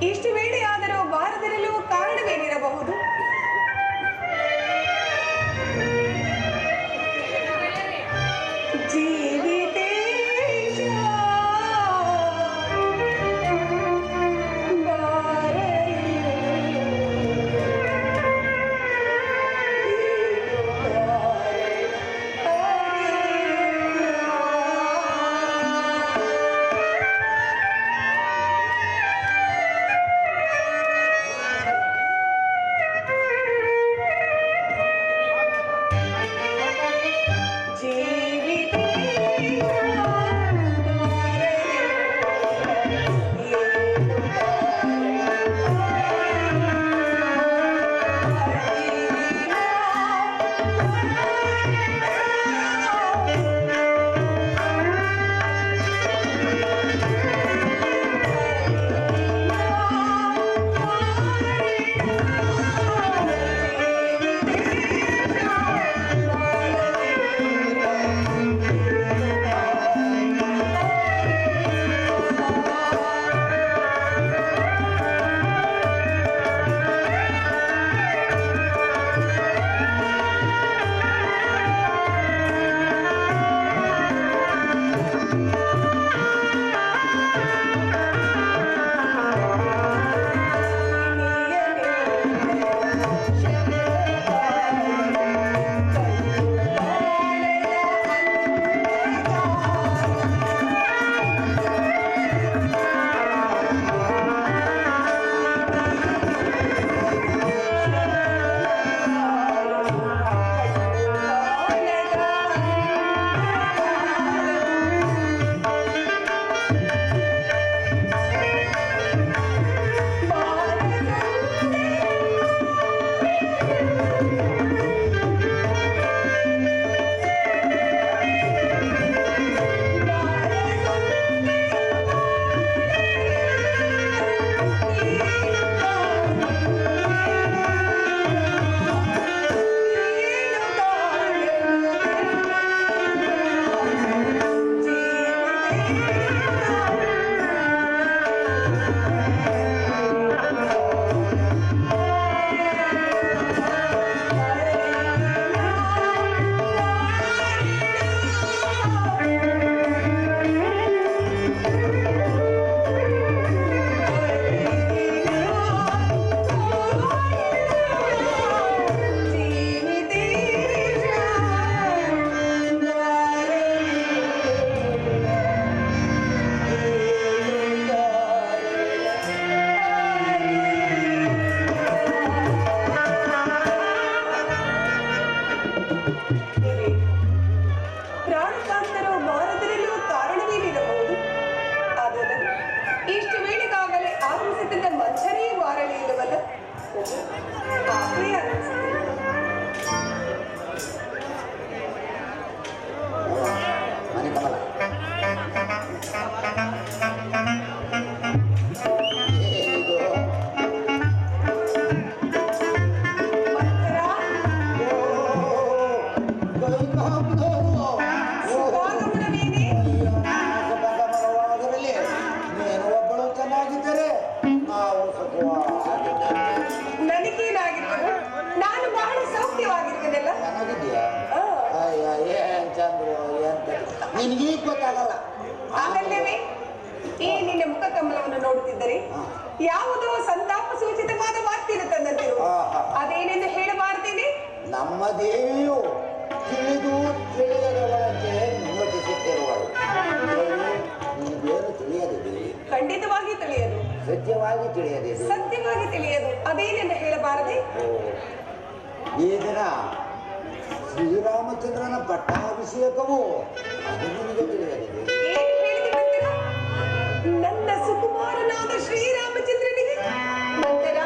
ಇಷ್ಟು ವೇಳೆಯಾದರೂ ಬಾರದಿರಲು ಕಾರಣವೇನಿರಬಹುದು? ಯಾವುದೋ ಸಂತಾಪ ಸೂಚಿತವಾದ ವಾರ್ತೆಯನ್ನು ತಂದಂತಿರು. ಅದೇನೆಂದು ಹೇಳಬಾರ್ದೇನೆ? ನಮ್ಮ ದೇವಿಯು ತಿಳಿದು ತಿಳಿಯದವಳಂತೆ ನೋಟಿಸುತ್ತಿರುವಳು. ನಿನಗೇನು ತಿಳಿಯದಿದೆ? ಖಂಡಿತವಾಗಿ ತಿಳಿಯದು. ಸತ್ಯವಾಗಿ ತಿಳಿಯದಿದೆ? ಸತ್ಯವಾಗಿ ತಿಳಿಯದು. ಅದೇನೆಂದು ಹೇಳಬಾರದೆ? ಈ ದಿನ ಶ್ರೀರಾಮಚಂದ್ರನ ಪಟ್ಟಾಭಿಷೇಕವು ಅದು ನಿನಗೆ ತಿಳಿಯದಿದೆ? ಏನು ಹೇಳಿದ ನನ್ನ ಸುಕುಮಾರನಾದ ಶ್ರೀರಾಮಚಂದ್ರನಿಗೆ ಮಂತರ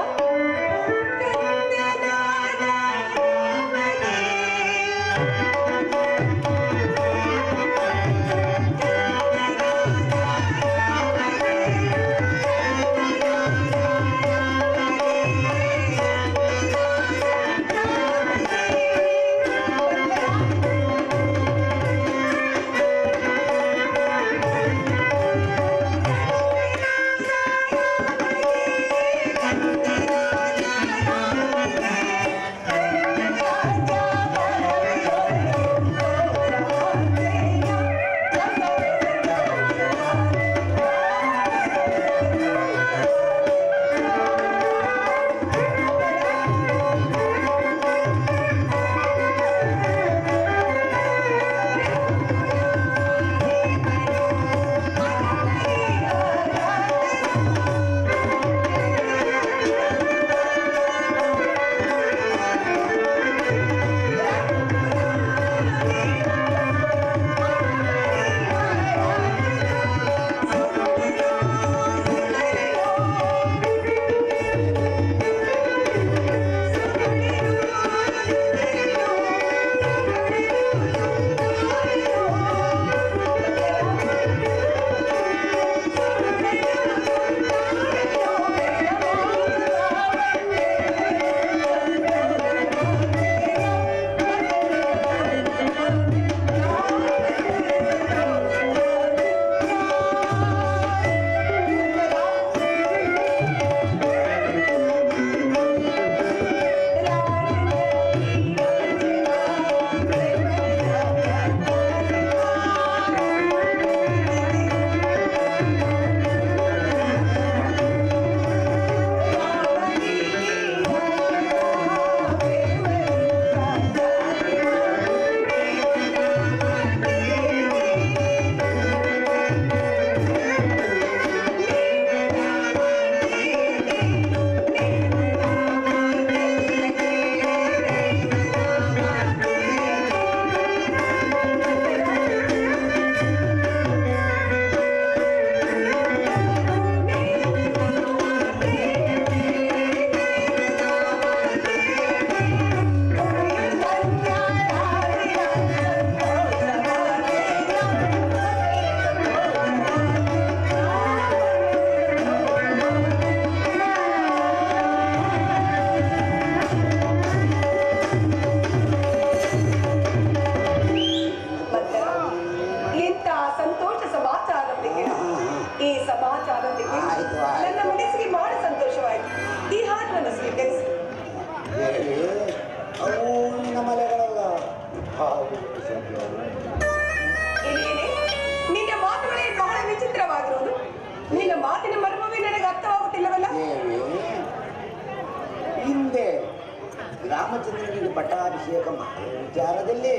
ರಾಮಚಂದ್ರನಿಗೆ ಪಟ್ಟಾಭಿಷೇಕ ಮಾಡುವ ವಿಚಾರದಲ್ಲಿ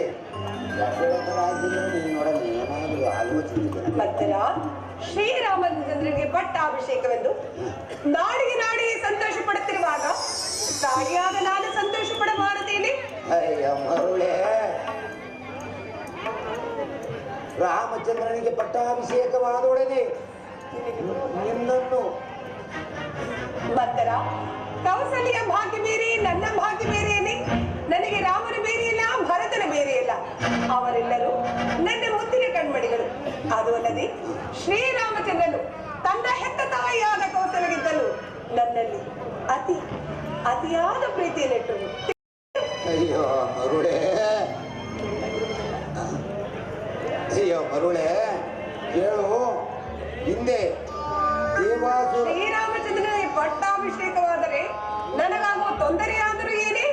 ದಶರಥ ರಾಜ್ಯದಲ್ಲಿ ನಿನ್ನೊಡನೆ ಏನಾದರೂ ಆಲೋಚಿಸಿದೆ? ಭಕ್ತರ ಶ್ರೀರಾಮಚಂದ್ರನಿಗೆ ಪಟ್ಟಾಭಿಷೇಕವೆಂದು ನಾಡಿಗೆ ಸಂತೋಷ ಪಡುತ್ತಿರುವಾಗ ತಾಯಿಯಾದ ನಾನು ಸಂತೋಷ ಪಡಬಾರದೇನೆ? ಅಯ್ಯ ಮರುಳೆ, ರಾಮಚಂದ್ರನಿಗೆ ಪಟ್ಟಾಭಿಷೇಕವಾದೊಡನೆ ನಿನ್ನನ್ನು ಭಕ್ತರ ಕೌಸಲ್ಯ ಭಾಗ್ಯ ಬೇರೆ, ನನ್ನ ಭಾಗ್ಯ ಬೇರೆಯೇ. ನನಗೆ ರಾಮನ ಬೇರೆಯಲ್ಲ, ಭರತನ ಬೇರೆಯಲ್ಲ. ಅವರೆಲ್ಲರೂ ನನ್ನ ಮುದ್ದಿನ ಕಣ್ಮಣಿಗಳು. ಅದು ಅಲ್ಲದೆ ಶ್ರೀರಾಮಚಂದ್ರನು ತನ್ನ ಹೆತ್ತ ತಾಯಿಯಾದ ಕೌಸಲ್ಯಗಿದ್ದಲು ನನ್ನಲ್ಲಿ ಅತಿಯಾದ ಪ್ರೀತಿಯನ್ನಿಟ್ಟರು. ಅಯ್ಯೋ ಮರುಳೆ, ಕೇಳು. ಹಿಂದೆ ದೇವಾಸುರ ಶ್ರೀರಾಮಚಂದ್ರನಿಗೆ ಪಟ್ಟಾಭಿಷೇಕವಾದರೆ ನನಗಾಗುವ ತೊಂದರೆಯಾದರೂ ಏನೇ?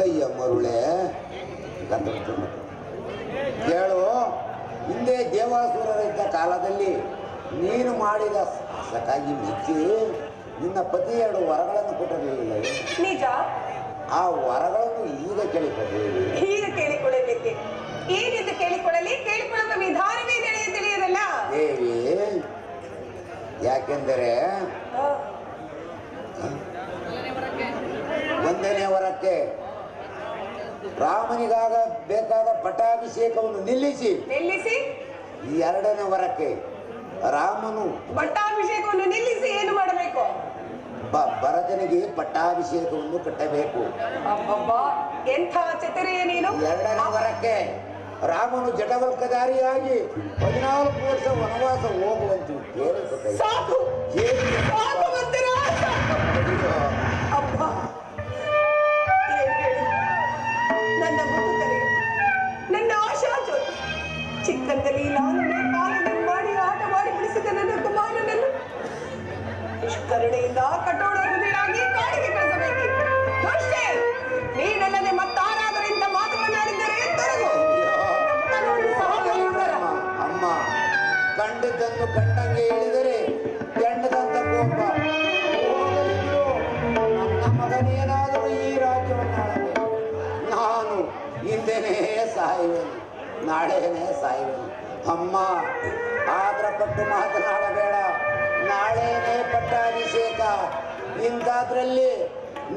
ಅಯ್ಯ ಮರುಳೆ, ಕೇಳು. ಹಿಂದೆ ದೇವಾಸುರರಿದ್ದ ಕಾಲದಲ್ಲಿ ನೀನು ಮಾಡಿದ ಸಾಹಸಕ್ಕಾಗಿ ಮೆಚ್ಚಿ ನಿನ್ನ ಪತಿ 2 ವರಗಳನ್ನು ಕೊಟ್ಟಿರಲಿಲ್ಲ. ನಿಜ. ಆ ವರಗಳನ್ನು ಈಗ ಕೇಳಿಕೊಳ್ಳಿ. ಈಗ ಕೇಳಿಕೊಳ್ಳಬೇಕೆ? ಏನೆಂದು ಕೇಳಿಕೊಳ್ಳಲಿ? ಕೇಳಿಕೊಳ್ಳುವ ವಿಧಾನವೇ ನನಗೆ ತಿಳಿಯದಲ್ಲ ದೇವಿ. ಯಾಕೆಂದರೆ 1ನೇ ವರಕ್ಕೆ ರಾಮನಿಗಾಗ ಬೇಕಾದ ಪಟ್ಟಾಭಿಷೇಕವನ್ನು ನಿಲ್ಲಿಸಿ 2ನೇ ವರಕ್ಕೆ ರಾಮನು ಪಟ್ಟಾಭಿಷೇಕವನ್ನು ನಿಲ್ಲಿಸಿ ಏನು ಮಾಡಬೇಕು? ಭರತನಿಗೆ ಪಟ್ಟಾಭಿಷೇಕವನ್ನು ಕಟ್ಟಬೇಕು. ಎಂಥ ಚತುರೆಯ ನೀನು! 2ನೇ ವರಕ್ಕೆ ರಾಮನು ಜಟವಲ್ಕಧಾರಿಯಾಗಿ 14 ವರ್ಷ ವನವಾಸ ಹೋಗುವಂತೆ ಸಾಕು ಅಬ್ಬ, ನನ್ನ ಮುಖದಲ್ಲಿ ನನ್ನ ಆಶಾ ಜ್ಯೋತಿ ಚಿಕ್ಕಂದಲ್ಲಿ ಲಾಲನೆ ಪಾಲನೆ ಮಾಡಿ ಆಟ ಮಾಡಿ ಬಿಡಿಸಿದ ನನ್ನ ಕುಮಾರನನ್ನು ನಿಷ್ಕರುಣೆಯಿಂದ ಕಠೋರ ಹೃದಯರಾಗಿ ಕಾಡಿಗೆ ಕಳಿಸಬೇಕು. ದುಷ್ಟೇ, ನೀನಲ್ಲದೆ ಮತ್ತಾರಾದರೂ ಇಂಥ ಮಾತುಗಳನ್ನಾಡಿದರೆ ತೊರಗು. ಅಮ್ಮ, ಕಂಡದ್ದನ್ನು ಕಂಡಂಗೆ ಹೇಳಿದರೆ ಕೆಂಡದಂತ ಕೋಪ. ನನ್ನ ಮಗನೇನಾದರೂ ಈ ರಾಜ್ಯವನ್ನು ಆಳಬೇಕು. ನಾನು ಹಿಂದೆನೇ ಸಾಯುವೆನು, ನಾಳೆನೇ ಸಾಯುವೆನು. ಅಮ್ಮ, ಆದ್ರಪಟ್ಟು ಮಾತನಾಡಬೇಡ. ನಾಳೆನೇ ಪಟ್ಟಾಭಿಷೇಕ. ಇಂಥದ್ರಲ್ಲಿ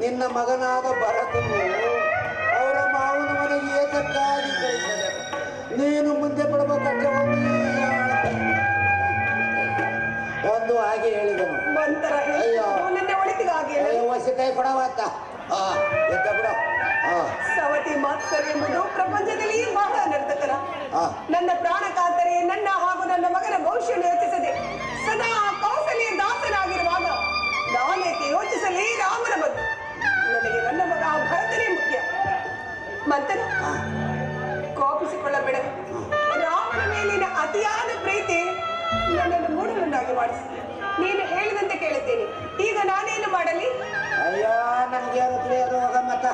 ನಿನ್ನ ಮಗನಾದ ಭರತನು ಅವರ ಮಾವನ ಮನೆಗೆ ಏತಕ್ಕಾಗಿ ಕಳಿಸಬೇಕು. ನೀನು ಮುಂದೆ ಪಡಬೇಕಂತ ಒಂದು ಹಾಗೆ ಹೇಳಿದನು. ಅಯ್ಯೋ, ನನ್ನ ಒಳಿತಿಗಾಗಿ ವಸಿ ಕೈ ಕೊಡವತ್ತ ಎದ್ದ ಬಿಡ. ಸವತಿ ಮಾತ್ಸರ ಎಂಬುದು ಪ್ರಪಂಚದಲ್ಲಿ ಬಹಳ ನರ್ತಕರ. ನನ್ನ ಪ್ರಾಣಕಾಂತರೆ ನನ್ನ ಹಾಗೂ ನನ್ನ ಮಗನ ಭವಿಷ್ಯವನ್ನು ಯೋಚಿಸದೆ ಸದಾ ಕೌಸಲ್ಯ ದಾಸನಾಗಿರುವಾಗ ನಾನೇಕೆ ಯೋಚಿಸಲಿ ರಾಮನ ಬಗ್ಗೆ? ನನಗೆ ನನ್ನ ಮಗ ಭರತನೇ ಮುಖ್ಯ. ಮಂತನ ಕೋಪಿಸಿಕೊಳ್ಳಬೇಡ. ರಾಮನ ಮೇಲಿನ ಅತಿಯಾದ ಪ್ರೀತಿ ನನ್ನನ್ನು ಮೂಢನನ್ನಾಗಿ ಮಾಡಿಸಿದೆ. ನೀನು ಹೇಳಿದಂತೆ ಕೇಳುತ್ತೇನೆ. ಈಗ ನಾನೇನು ಮಾಡಲಿ? ಅಯ್ಯ, ನನಗೆ ತಿಳಿಯೋದು ಹೋಗಮ್ಮತ್ತ.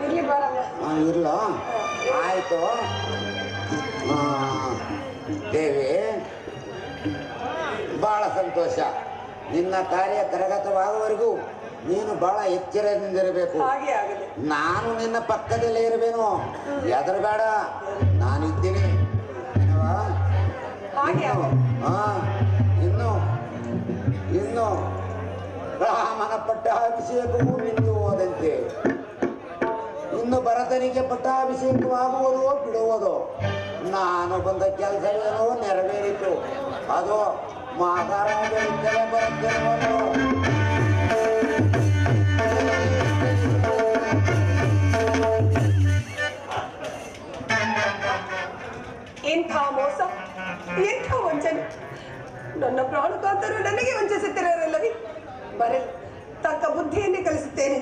ಇರ್ಲಿ ಬಾರಮ್ಮ. ಇಲ್ಲ, ಆಯ್ತು ದೇವಿ. ಬಹಳ ಸಂತೋಷ. ನಿನ್ನ ಕಾರ್ಯ ಕರಗತವಾಗುವವರೆಗೂ ನೀನು ಬಹಳ ಎಚ್ಚರದಿಂದಿರಬೇಕು. ನಾನು ನಿನ್ನ ಪಕ್ಕದಲ್ಲೇ ಇರಬೇನು. ಹೆದರಬೇಡ, ನಾನಿದ್ದೀನಿ. ಇನ್ನು ರಾಮನ ಪಟ್ಟಾಭಿಷೇಕವು ನಿಂತು ಹೋದಂತೆ. ಇನ್ನು ಭರತನಿಗೆ ಪಟ್ಟಾಭಿಷೇಕವಾಗುವುದೋ ಬಿಡುವುದೋ. ನಾನು ಬಂದ ಕೆಲಸವೇನೋ ನೆರವೇರಿತು. ಅದು ಮಹಾರಾಜರಿದ್ದರೆ ಬರುತ್ತಿರುವುದು. ಎಂಥ ಮೋಸ, ಎಂಥ ವಂಚನೆ! ನನ್ನ ಪ್ರಾಣಕಾಂತರು ನನಗೆ ವಂಚಿಸುತ್ತಿರಲ್ಲವೇ? ಬರಲಿ, ತಕ್ಕ ಬುದ್ಧಿಯನ್ನೇ ಕಲಿಸುತ್ತೇನೆ.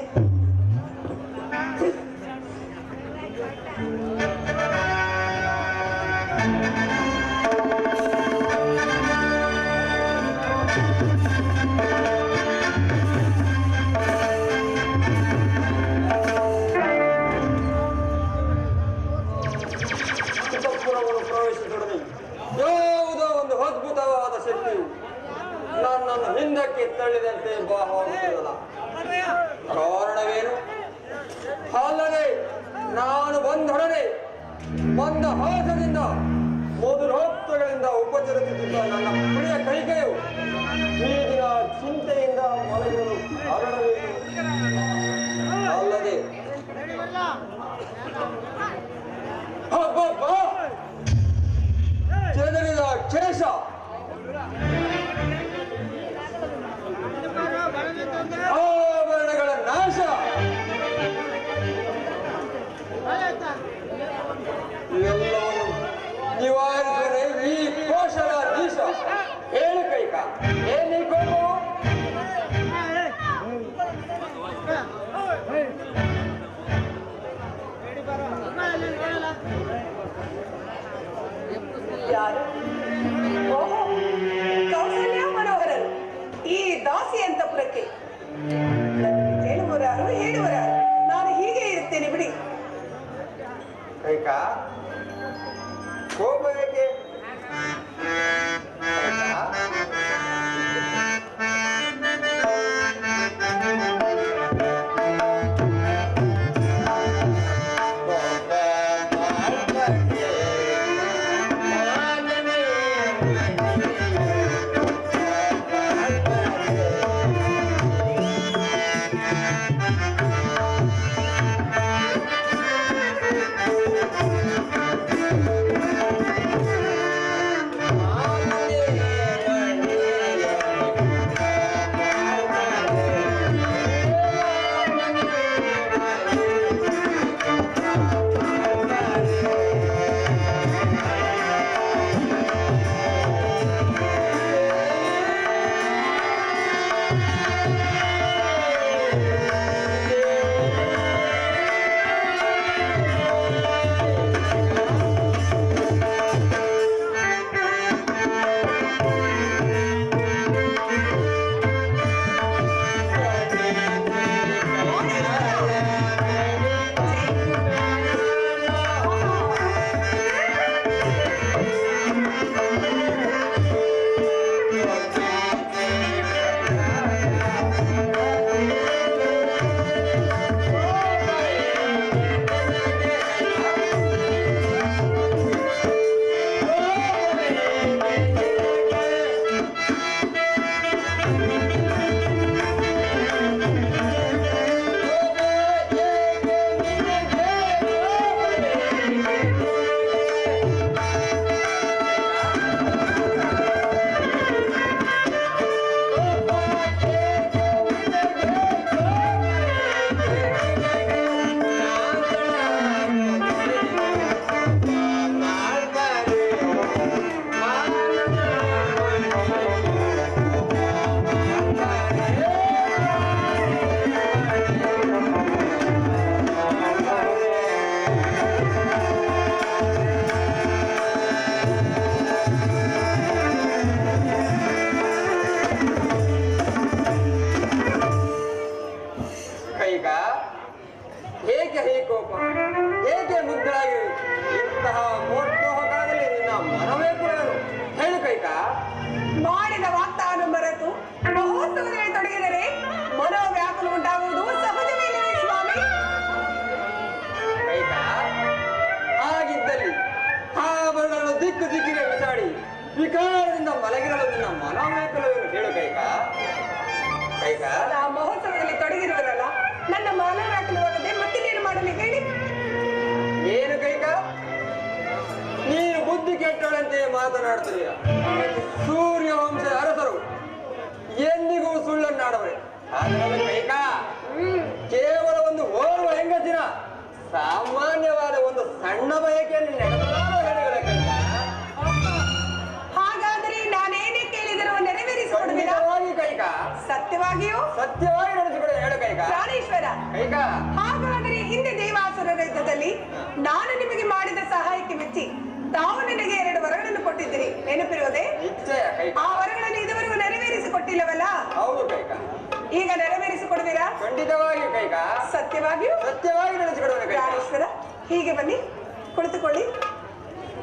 ಯಾವುದೋ ಒಂದು ಅದ್ಭುತವಾದ ಶಕ್ತಿಯು ನನ್ನನ್ನು ಹಿಂದಕ್ಕೆ ತಳ್ಳಿದಂತೆ ಭಾವವಾಗುತ್ತಿರಲ್ಲ. ಕಾರಣವೇನು? ಅಲ್ಲದೆ ನಾನು ಬಂದೊಡನೆ ಬಂದ ಹಾಸದಿಂದ ಮಧುರೋಕ್ತಗಳಿಂದ ಉಪಚರಿಸುತ್ತಿದ್ದ ನನ್ನ ಪ್ರಿಯ ಕೈಕೆಯು ಈ ದಿನ ಚಿಂತೆಯಿಂದ ಮಲಗಿರಲು ಕಾರಣವೇನು? ಅಲ್ಲದೆ ಹಬ್ಬ ಚೆದರಿದ ಕೇಶ ಆಭರಣಗಳ ನಾಶ ಇವೆಲ್ಲವನ್ನು ನಿವಾರಿಸುವರೆ ಈ ಕೋಶಲ ದೀಶ. ಹೇಳು ಕೈಕ, ಏನಿ ಕೋಪವು? ಯಾರು? ಓಹೋ, ಕೌಸಲ್ಯ ಮನೋಹರರು ಈ ದಾಸಿ ಅಂತಪುರಕ್ಕೆ ಕೇಳುವರಾರು ಹೇಳುವರಾರು. ನಾನು ಹೀಗೆ ಇರುತ್ತೇನೆ ಬಿಡಿ. ಕೈಕ, ಕೋಪ ಏಕೆ? ಏಕೆ ಹೀಗೆ ಕೋಪ? ಏಕೆ ಮುಗ್ಧರಾಗಿ ಇಂತಹ ಮೋಟೋಹಕಾರದಲ್ಲಿ ನಿನ್ನ ಮನವೇ ಕೊಡಲು? ಹೇಳು ಕೈಕ. ಮಾಡಿದ ವಾಗ್ದಾನ ಮರೆತು ಮಹೋತ್ಸವದಲ್ಲಿ ತೊಡಗಿದರೆ ಮನೋವ್ಯಾಕುಲ ಉಂಟಾಗುವುದು ಸಹಜವೇನವೇ ಸ್ವಾಮಿ? ಕೈಕ, ಹಾಗಿದ್ದಲ್ಲಿ ಆಭರಣಗಳನ್ನು ದಿಕ್ಕು ದಿಕ್ಕಿಗೆ ಬಿಸಾಡಿ ವಿಕಾರದಿಂದ ಮಲಗಿರಲು ನಿನ್ನ ಮನೋವ್ಯಾಕುಲವೇನು? ಹೇಳು ಕೈಕ. ಕೈಕ, ಮಹೋತ್ಸವದಲ್ಲಿ ತೊಡಗಿರುವರಲ್ಲ, ನನ್ನ ಮನೋವ್ಯಾಕುಲವಾಗದೆ ಮತ್ತಿನ್ನೇನು ಮಾಡಲಿ ಹೇಳಿ? ಏನು ಕೈಕ, ನೀನು ಬುದ್ಧಿ ಕೆಟ್ಟವಳಂತೆ ಮಾತನಾಡ್ತೀಯ. ಸೂರ್ಯವಂಶದ ಅರಸರು ಎಂದಿಗೂ ಸುಳ್ಳನ್ನಾಡವರೆ. ಆದರೆ ಕೈಕ, ಕೇವಲ ಒಂದು ಓರ್ವ ಹೆಂಗಸಿನ ಸಾಮಾನ್ಯವಾದ ಒಂದು ಸಣ್ಣ ಬಯಕೆಯನ್ನು ನೆನಪಲಾರ ಕೈಕ. ಹಾಗಾದರೆ ನಾನೇನೇ ಕೇಳಿದರೂ ನೆರವೇರಿಸಿಕೊಡುವಿರಾ? ಕೈಕ, ಸತ್ಯವಾಗಿಯೂ ಸತ್ಯವಾಗಿ ನಡೆಸಿಕೊಡ. ಹೇಳು ಕೈಕ. ಪ್ರಾಣೇಶ್ವರ, ಕೈಕ, ಹಾಗಾದರೆ ಹಿಂದೆ ದೇವಾಸುರರ ಯುದ್ಧದಲ್ಲಿ ನಾನು ನಿಮಗೆ ಮಾಡಿದ ಸಹಾಯಕ್ಕೆ ಮೆಚ್ಚಿ ತಾವು ನನಗೆ 2 ವರಗಳನ್ನು ಕೊಟ್ಟಿದ್ದೀರಿ, ನೆನಪಿರುವುದೇ? ನಿಶ್ಚಯ ಕೈಕ. ಆ ವರಗಳನ್ನು ಇದುವರೆಗೂ ನೆರವೇರಿಸಿಕೊಟ್ಟಿಲ್ಲವಲ್ಲ? ಹೌದು ಕೈಕ. ಈಗ ನೆರವೇರಿಸಿಕೊಡುವಿರಾ? ಖಂಡಿತವಾಗಿ ಕೈಕ. ಸತ್ಯವಾಗಿಯೂ ಸತ್ಯವಾಗಿ ನಡೆಸಿಕೊಡುವ ಕೈಕ. ಪ್ರಾಣೇಶ್ವರ, ಹೀಗೆ ಬನ್ನಿ, ಕುಳಿತುಕೊಳ್ಳಿ.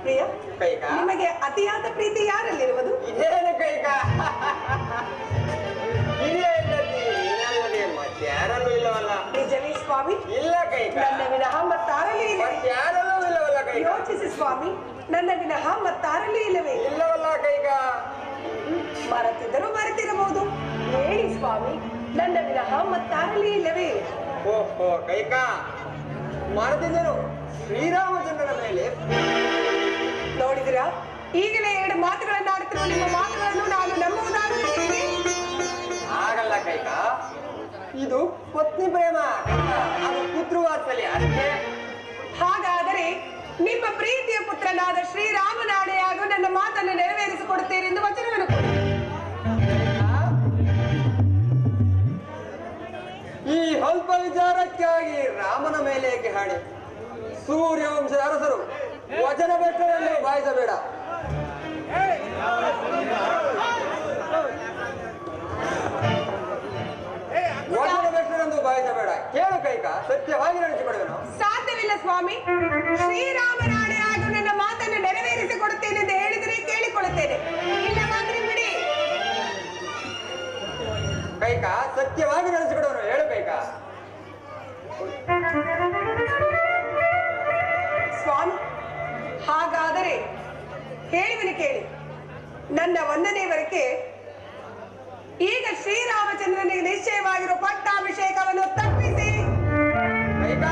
ಪ್ರಿಯ, ಕೈಕ, ನಿಮಗೆ ಅತಿಯಾದ ಪ್ರೀತಿ ಯಾರಲ್ಲಿರುವುದು? ಇದೇನು ಕೈಕ? ಹಿರಿಯ ಹೆಂಡತಿ ಇನ್ನಲ್ಲದೆ ಮತ್ತಾರಲ್ಲೂ ಇಲ್ಲವಲ್ಲ? ನಿಜವೇ ಸ್ವಾಮಿ? ಇಲ್ಲ ಕೈಕ. ಸ್ವಾಮಿ, ನನ್ನ ವಿನಃ ಮತ್ತಾರಲ್ಲಿ ಇಲ್ಲವೇ? ಇಲ್ಲವಲ್ಲ ಕೈಕ. ಮರೆತಿದ್ದರೂ ಮರೆತಿರಬಹುದು. ಹೇಳಿ ಸ್ವಾಮಿ, ನನ್ನ ವಿನಃ ಮತ್ತಾರಲ್ಲಿ ಇಲ್ಲವೇ? ಓಹೋ ಕೈಕ, ಮರೆತಿದ್ದರು ಶ್ರೀರಾಮಚಂದ್ರನ ಮೇಲೆ. ನೋಡಿದಿರಾ, ಈಗಲೇ 2 ಮಾತುಗಳನ್ನು ಆಡುತ್ತಿರುವ ನಿಮ್ಮ ಮಾತುಗಳನ್ನು ನಾನು ನಂಬುವುದಾಗುತ್ತೇನೆ. ಹಾಗಲ್ಲ ಕೈಕ, ಇದು ಪತ್ನಿ ಪ್ರೇಮ, ಅದು ಪುತ್ರವಾತ್ಸಲ್ಯ ಅಷ್ಟೇ. ಹಾಗಾದರೆ ನಿಮ್ಮ ಪ್ರೀತಿಯ ಪುತ್ರನಾದ ಶ್ರೀರಾಮನಾಣೆಯಾಗೂ ನನ್ನ ಮಾತನ್ನು ನೆರವೇರಿಸಿಕೊಡುತ್ತೇನೆ ಎಂದು ವಚನವನ್ನು ಕೊಡಿ. ಈ ಅಲ್ಪ ವಿಚಾರಕ್ಕಾಗಿ ರಾಮನ ಮೇಲೆ ಏಕೆ ಹಾಡಿ? ಸೂರ್ಯವಂಶದ ಅರಸರು ವಚನ ಬೆಟ್ಟದಲ್ಲಿ ಬಾಯಿಸಬೇಡ. ವಚನ ಬೆಟ್ಟದಂದು ಬಾಯಿಸಬೇಡ. ಕೇಳು ಕೈಕ, ಸತ್ಯವಾಗಿ ನಡೆಸಿಕೊಡುವೆನು. ಸಾಧ್ಯವಿಲ್ಲ ಸ್ವಾಮಿ. ಶ್ರೀರಾಮನಾಣೆಯಾಗೂ ನನ್ನ ಮಾತನ್ನು ನೆರವೇರಿಸಿಕೊಡುತ್ತೇನೆ ಎಂದು ಹೇಳಿದರೆ ಕೇಳಿಕೊಳ್ಳುತ್ತೇನೆ, ಇಲ್ಲವಾದ್ರೆ ಬಿಡಿ. ಕೈಕ, ಸತ್ಯವಾಗಿ ನಡೆಸಿಕೊಡುವನು. ಹೇಳು ಕೈಕ. ಸ್ವಾಮಿ, ಹಾಗಾದರೆ ಹೇಳುವಿನ ಕೇಳಿ. ನನ್ನ 1ನೇ ವರಕ್ಕೆ ಈಗ ಶ್ರೀರಾಮಚಂದ್ರನಿಗೆ ನಿಶ್ಚಯವಾಗಿರುವ ಪಟ್ಟಾಭಿಷೇಕವನ್ನು ತಪ್ಪಿಸಿ ಕೈಕ,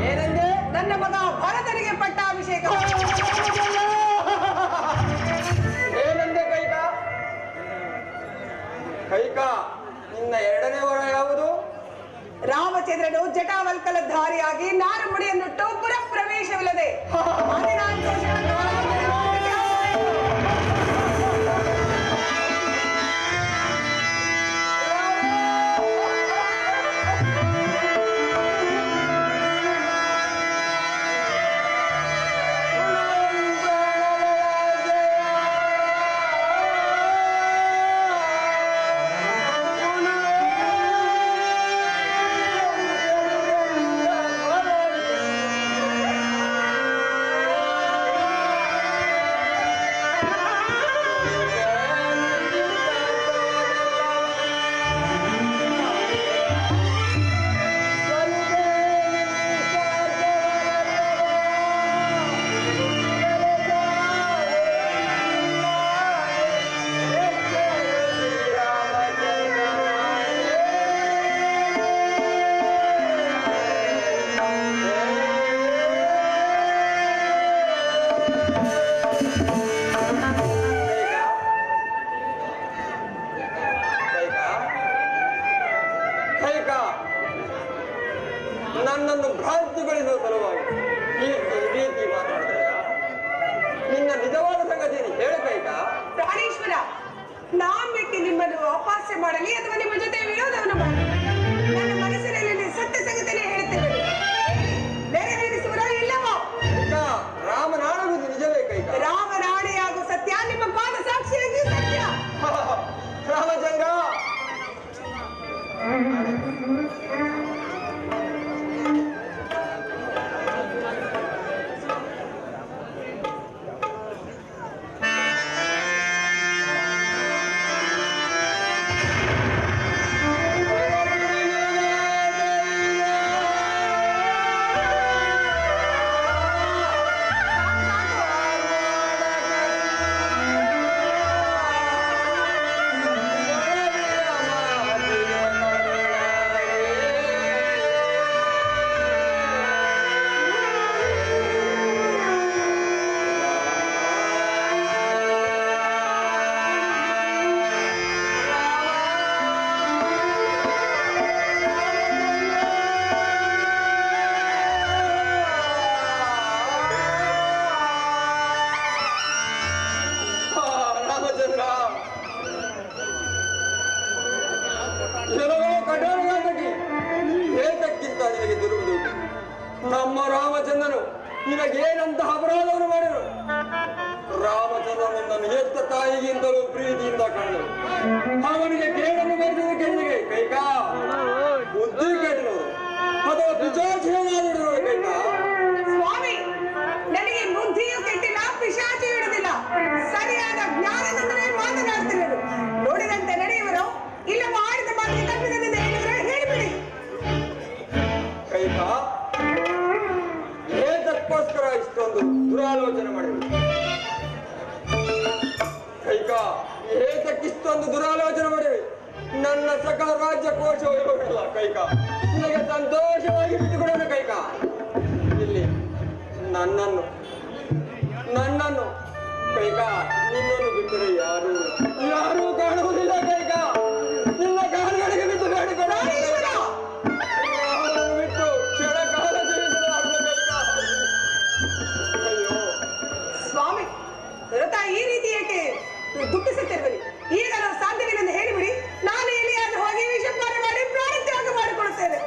ಏನಂದೆ? ನನ್ನ ಮಗ ಭರತನಿಗೆ ಪಟ್ಟಾಭಿಷೇಕ. ಏನಂದೆ ಕೈಕ? ಕೈಕ, ನಿನ್ನ 2ನೇ ವರ ಯಾವುದು? ರಾಮಚಂದ್ರನು ಜಟಾವಲ್ಕಲ ಧಾರಿಯಾಗಿ ನಾರು ಮುಡಿಯನ್ನುಟ್ಟು ಪುರ ಪ್ರವೇಶವಿಲ್ಲದೆ 14 ವರ್ಷಗಳ ಕಾಲ ನನ್ನನ್ನು ಭ್ರಾಂತಿಗೊಳಿಸುವ ಸಲುವಾಗಿ ಈ ರೀತಿ ಮಾತಾಡ್ತೀಯ? ನಿನ್ನ ನಿಜವಾದ ಸಂಗತಿ ಹೇಳು ಕೈಕ. ಪ್ರಾಣೇಶ್ವರ, ನಾನ್ಬೇಕೆ ನಿಮ್ಮನ್ನು ಅಪಹಾಸ್ಯ ಮಾಡಲಿ ಅಥವಾ ನಿಮ್ಮ ಜೊತೆ ವಿರೋಧವನ್ನು ಮಾಡಲಿ? ನನ್ನ ಮನಸ್ಸಿನಲ್ಲಿ ಸತ್ಯ ಸಂಗತಿಯನ್ನೇ ಹೇಳುತ್ತೇನೆ. ನೆರವೇರಿಸುವರೋ ಇಲ್ಲವೋ? ರಾಮನಾಡುವುದು ನಿಜವೇ ಕೈಕ? ರಾಮನಾಣೆಯಾಗೂ ಸತ್ಯ, ನಿಮ್ಮ ಪಾದ ಸಾಕ್ಷಿಯಾಗಿ ಸತ್ಯ. ರಾಮಚಂದ್ರ, ನಮ್ಮ ರಾಮಚಂದ್ರನು ನಿನಗೇನಂತಹ ಅಪರಾಧವನ್ನು ಮಾಡಿದರು? ರಾಮಚಂದ್ರನು ನಿನ್ನನ್ನು ಹೆತ್ತ ತಾಯಿಗಿಂತಲೂ ಪ್ರೀತಿಯಿಂದ ಕಾಣಲು ಅವನಿಗೆ ಕೇಳನ್ನು ಬರೆದಕ್ಕೆ ನಿನಗೆ ಕೈಕ ಬುದ್ಧಿ ಕೆಟ್ಟರು ಅಥವಾ ಪಿಶಾಚಿಯನ್ನಾದರೂ ಕೈಕ? ಸ್ವಾಮಿ, ನನಗೆ ಬುದ್ಧಿಯೂ ಕೆಟ್ಟಿಲ್ಲ, ಪಿಶಾಚಿ ಇಡುವುದಿಲ್ಲ. ಸರಿಯಾದ ಜ್ಞಾನದಿಂದಲೇ ಮಾತನಾಡ್ತಿರೋದು. ನೋಡಿದಂತೆ ನಡೆಯುವರು, ಇಲ್ಲ ಮಾಡಿದ ಮಾತಿಗೆ ತಪ್ಪಿದಂತೆ ಹೇಳಿದ್ರೆ ಹೇಳಿಬಿಡಿ. ಕೈಕ, ಏತಕ್ಕೋಸ್ಕರ ಇಷ್ಟೊಂದು ದುರಾಲೋಚನೆ ನನ್ನ ಸಕಲ ರಾಜ್ಯ ಕೋಶವಲ್ಲ ಕೈಕ, ನಿನಗೆ ಸಂತೋಷವಾಗಿ ಬಿಟ್ಟುಕೊಡೋಣ ಕೈಕ. ಇಲ್ಲಿ ನನ್ನನ್ನು ಕೈಕ, ನಿನ್ನನ್ನು ಬಿಟ್ಟರೆ ಯಾರೂ ಕಾಣುವುದಿಲ್ಲ ಕೈಕ. ನಿನ್ನ ಕಾಲುಗಳಿಗೆ ಬಿಟ್ಟು ಬೇಡಿಕೊಡ, ಬಿಟ್ಟು ಕ್ಷಣ ಕಾಲ ಜೀವಿಸಲಾಗುವ ಕೈಕ. ಅಯ್ಯೋ ಸ್ವಾಮಿ, ವ್ರತ ಈ ರೀತಿ ಏಕೆ ದುಃಖಿಸುತ್ತಿರುವರಿ? ಈಗ ನಾವು ಸಾಧ್ಯವಿಲ್ಲ ಹೇಳಿಬಿಡಿ, ನಾನು ಎಲ್ಲಿಯಾದ್ರೂ ಹೋಗಿ ವಿಷಪಾನ ಮಾಡಿ ಪ್ರಾಣತ್ಯಾಗ ಮಾಡಿಕೊಳ್ಳುತ್ತೇನೆ.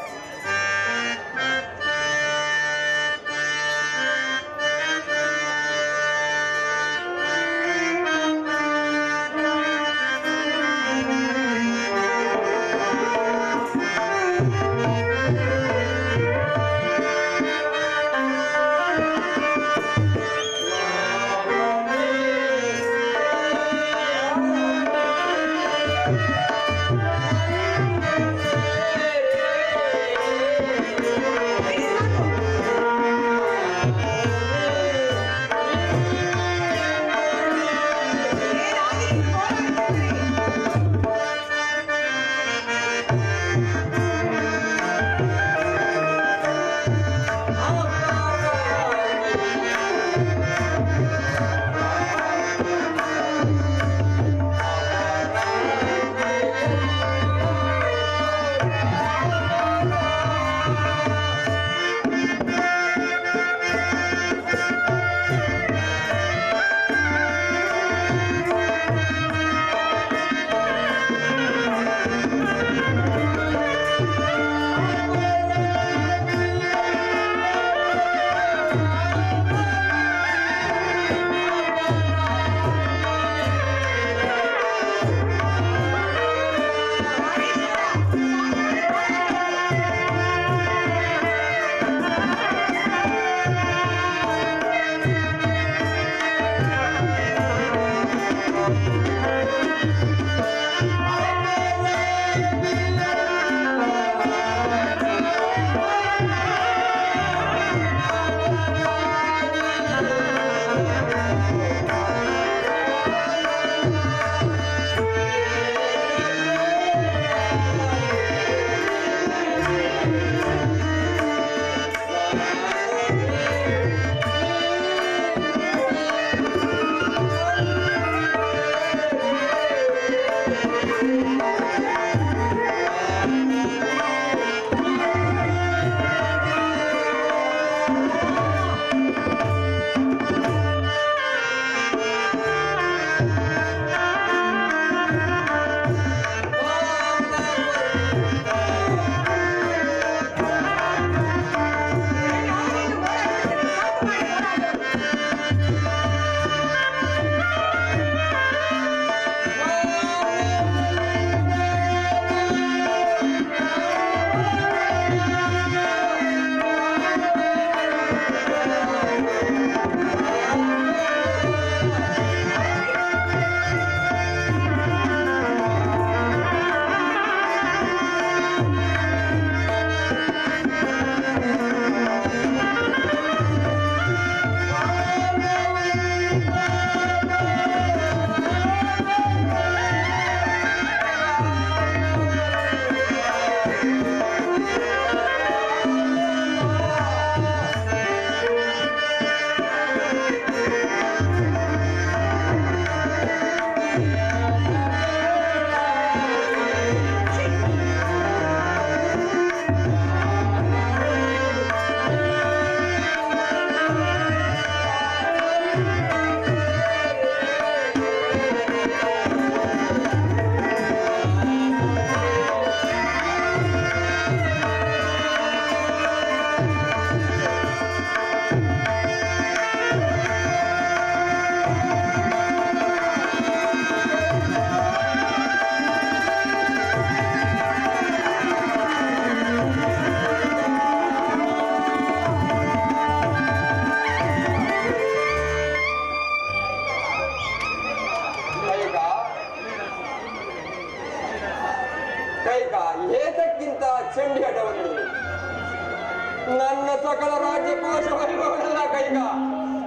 ನನ್ನ ಸಕಲ ರಾಜ್ಯ ಕೋಶ ವೈಭವನೆಲ್ಲ ಕೈಗ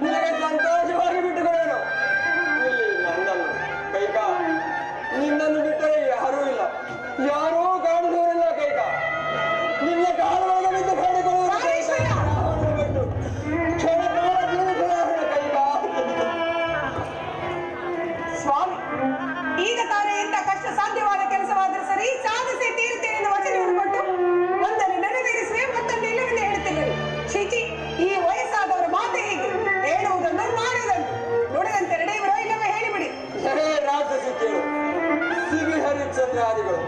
ನಿನಗೆ ಸಂತೋಷವಾಗಿ ಬಿಟ್ಟುಕೊಳ್ಳೋಣ. ಇಲ್ಲಿ ನನ್ನನ್ನು ಕೈಗ ನಿನ್ನನ್ನು ಬಿಟ್ಟರೆ ಯಾರೂ ಇಲ್ಲ, ಈಗ ತಾನೇ ಇಂಥ ಕಷ್ಟ ಸಾಧ್ಯವಾದ ಕೆಲಸವಾದರೂ ಸರಿ ಸಾಧಿಸಿ ತೀರುತ್ತೇನೆ ಎಂದು ವಚನವನ್ನು ಕೊಟ್ಟು ಒಂದನ್ನು ನೆರವೇರಿಸುವೆ ಮತ್ತೊಂದು ಇಲ್ಲವೆಂದು ಹೇಳುತ್ತಿದ್ದರು. ಶೀಚಿ, ಈ ವಯಸ್ಸಾದವರ ಮಾತು ಹೀಗೆ, ಹೇಳುವುದನ್ನು ಮಾಡುವುದನ್ನು ನುಡಿದಂತೆ ನಡೆಯುವರೋ ಇಲ್ಲವೇ ಹೇಳಿಬಿಡಿ. ರಾಕ್ಷಸಿ ಕೇಳು, ಸಿರಿ ಹರಿಶ್ಚಂದ್ರಾದಿಗಳು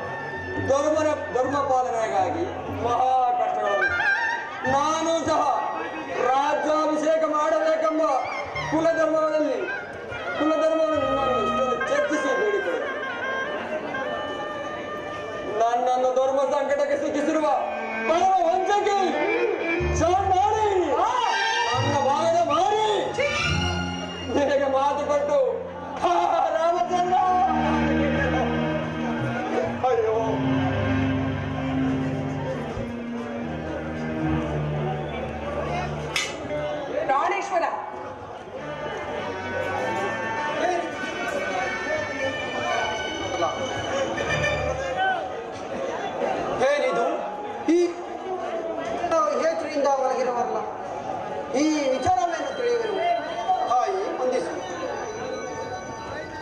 ಧರ್ಮ ಪಾಲನೆಗಾಗಿ ಮಹಾ ಕಷ್ಟಗಳನ್ನು, ನಾನು ಸಹ ರಾಜ್ಯಾಭಿಷೇಕ ಮಾಡಬೇಕೆಂಬ ಕುಲಧರ್ಮವನ್ನು ನಾನು ಇಷ್ಟೊಂದು ಚರ್ಚಿಸಿ ಬೇಡಿಕೊಳ್ಳೆ. ನನ್ನನ್ನು ಧರ್ಮ ಸಂಕಟಕ್ಕೆ ಸಿಕ್ಕಿಸಿರುವ ಪರಮ ವಂಚಕಿ ಚಾಂಡಾಳಿ, ನನ್ನ ಭಾಗದ ಮಾರಿ ನಿನಗೆ ಮಾತು ಕೊಟ್ಟು ರಾಮಚಂದ್ರ. ಅಯ್ಯೋ, ಪ್ರಾಣೇಶ್ವರ, ಏನಿದು? ಈ ಯೋಚನೆಯಿಂದ ಒಳಗಿರುವಲ್ಲ, ಈ ವಿಚಾರವೇನು ತಿಳಿಯುವೆನು?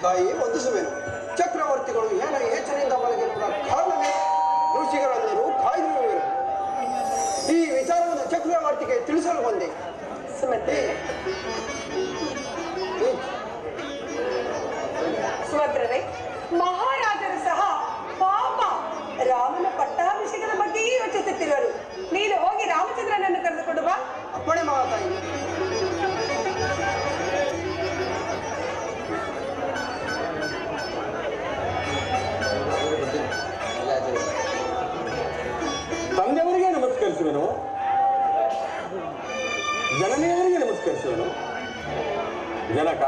ತಾಯಿ ವಂದಿಸುವೆನು. ಚಕ್ರವರ್ತಿಗಳು ಏನ ಯೋಚನೆಯಿಂದ ಒಳಗಿರುವ ಕಾರಣವೇ ಋಷಿಗಳೆಲ್ಲರೂ ಕಾಯ್ದಿರುವೆನು. ಈ ವಿಚಾರವನ್ನು ಚಕ್ರವರ್ತಿಗೆ ತಿಳಿಸಲು ಬಂದೆ. ಸುಭದ್ರರೇ, ಮಹಾರಾಜರು ಸಹ ಪಾಪ ರಾಮನ ಪಟ್ಟಾಭಿಷೇಕದ ಬಗ್ಗೆಯೇ ಯೋಚಿಸುತ್ತಿರುವರು. ನೀನು ಹೋಗಿ ರಾಮಚಂದ್ರನನ್ನು ಕರೆದುಕೊಂಡು ಬಾ. ಅಪ್ಪಣೆ ಮಹಾತಾಯಿ. ತಂದೆಯವರಿಗೆ ನಮಸ್ಕರಿಸುವೆನು, ಜನನಿಯವರಿಗೆ ನಮಸ್ಕರಿಸುವೆನು. ಜನಕ,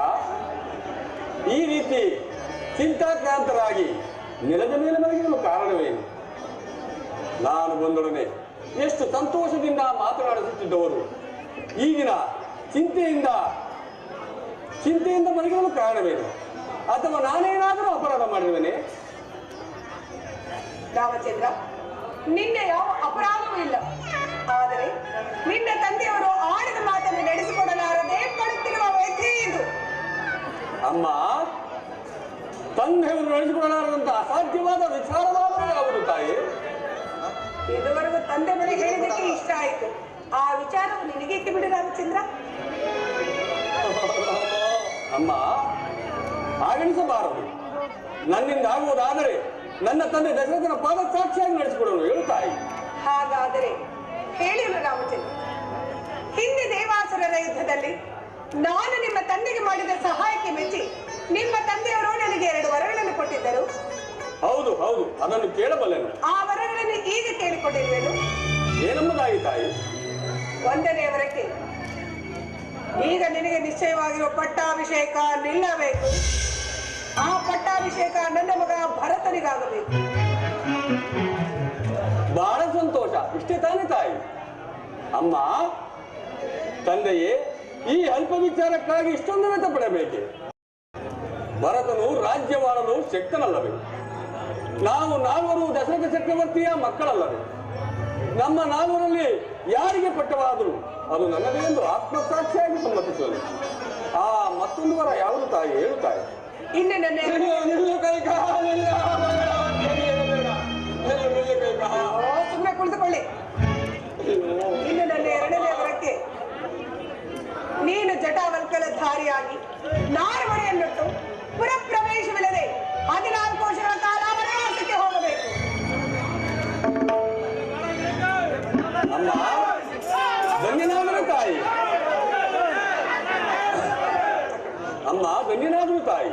ಈ ರೀತಿ ಚಿಂತಾಕ್ರಾಂತರಾಗಿ ನೆಲದ ಮೇಲೆ ಮಲಗಿರಲು ಕಾರಣವೇನು? ನಾನು ಬಂದೊಡನೆ ಎಷ್ಟು ಸಂತೋಷದಿಂದ ಮಾತನಾಡಿಸುತ್ತಿದ್ದವರು ಈಗಿನ ಚಿಂತೆಯಿಂದ ಮಲಗಿರಲು ಕಾರಣವೇನು? ಅಥವಾ ನಾನೇನಾದರೂ ಅಪರಾಧ ಮಾಡಿರುವೆನೆ? ರಾಮಚಂದ್ರ, ನಿನ್ನ ಯಾವ ಅಪರಾಧವೂ ಇಲ್ಲ. ಆದರೆ ನಿನ್ನ ತಂದೆಯವರು ಆಡಿದ ಮಾತನ್ನು ನಡೆಸಿಕೊಡಲಾರದೆ ಪಡುತ್ತಿರುವ ವ್ಯಥೆ ಇದು. ಅಮ್ಮ, ತಂದೆಯವರು ನಡೆಸಿಕೊಳ್ಳಲಾರದಂತ ಅಸಾಧ್ಯವಾದ ವಿಚಾರವಾದರೂ ಯಾವುದು ತಾಯಿ? ಇದುವರೆಗೂ ತಂದೆ ಬಳಿ ಹೇಳಿದ್ದಕ್ಕೆ ಇಷ್ಟ ಆಯಿತು. ಆ ವಿಚಾರವು ನಿನಗೆ ಇಟ್ಟು ಬಿಡು ರಾಮಚಂದ್ರ. ಅಮ್ಮ, ಆಗಣಿಸಬಾರದು. ನನ್ನಿಂದ ಆಗುವುದಾದರೆ ನನ್ನ ತಂದೆ ದಶರಥನ ಪಾದ ಸಾಕ್ಷಿಯಾಗಿ ನಡೆಸಿಕೊಡೋನು, ಹೇಳು ತಾಯಿ. ಹಾಗಾದರೆ ಹೇಳಿರು ರಾಮಚಂದ್ರ. ಹಿಂದೆ ದೇವಾಸುರರ ಯುದ್ಧದಲ್ಲಿ ನಾನು ನಿಮ್ಮ ತಂದೆಗೆ ಮಾಡಿದ ಸಹಾಯಕ್ಕೆ ಮೆಚ್ಚಿ ನಿಮ್ಮ ತಂದೆಯವರು ನನಗೆ 2 ವರಗಳನ್ನು ಕೊಟ್ಟಿದ್ದರು. ಹೌದು ಹೌದು, ಅದನ್ನು ಕೇಳಬಲ್ಲೆನು. ಆ ವರಗಳನ್ನು ಈಗ ಕೇಳಿಕೊಂಡಿರುವೆನು. ಏನಂಬುದಾಗಿ ತಾಯಿ? 1ನೇ ವರಕ್ಕೆ ಈಗ ನಿನಗೆ ನಿಶ್ಚಯವಾಗಿರುವ ಪಟ್ಟಾಭಿಷೇಕ ನಿಲ್ಲಬೇಕು. ಆ ಪಟ್ಟಾಭಿಷೇಕ ನನ್ನ ಮಗ ಭರತನಿಗಾಗಬೇಕು. ಬಹಳ ಸಂತೋಷ. ಇಷ್ಟೇ ತಾನೇ ತಾಯಿ? ಅಮ್ಮ, ತಂದೆಯೇ, ಈ ಅಲ್ಪ ವಿಚಾರಕ್ಕಾಗಿ ಇಷ್ಟೊಂದು ವ್ಯಥ ಪಡಬೇಕೆ? ಭರತನು ರಾಜ್ಯವಾಳಲು ಶಕ್ತನಲ್ಲವೇ? ನಾವು 4 ದಶರಥ ಚಕ್ರವರ್ತಿಯ ಮಕ್ಕಳಲ್ಲವೇ? ನಮ್ಮ 4ರಲ್ಲಿ ಯಾರಿಗೆ ಪಟ್ಟವಾದರೂ ಅದು ನನ್ನದೇ ಎಂದು ಆತ್ಮಸಾಕ್ಷಿಯಾಗಿ ಸಮ್ಮತಿಸುವುದು. ಆ ಮತ್ತೊಂದು ವರ ಯಾವುದು ತಾಯಿ? ಹೇಳು ತಾಯಿ. ಇನ್ನು ನನ್ನ ಸುಮ್ಮನೆ ಕುಳಿತುಕೊಳ್ಳಿ. ಇನ್ನು ನನ್ನ 2ನೇ ವರಕ್ಕೆ ನೀನು ಜಟಾವಲ್ಕಲ ಧಾರಿಯಾಗಿ ನಾರುಮನೆಯನ್ನುಟ್ಟು ಪುರಪ್ರವೇಶವಿಲ್ಲದೆ 14 ವರ್ಷಗಳ ಕಾಲ ವನವಾಸಕ್ಕೆ ಹೋಗಬೇಕು. ಅಮ್ಮ, ಧನ್ಯನಾದರೂ ತಾಯಿ. ಅಮ್ಮ, ಧನ್ಯನಾದರೂ ತಾಯಿ.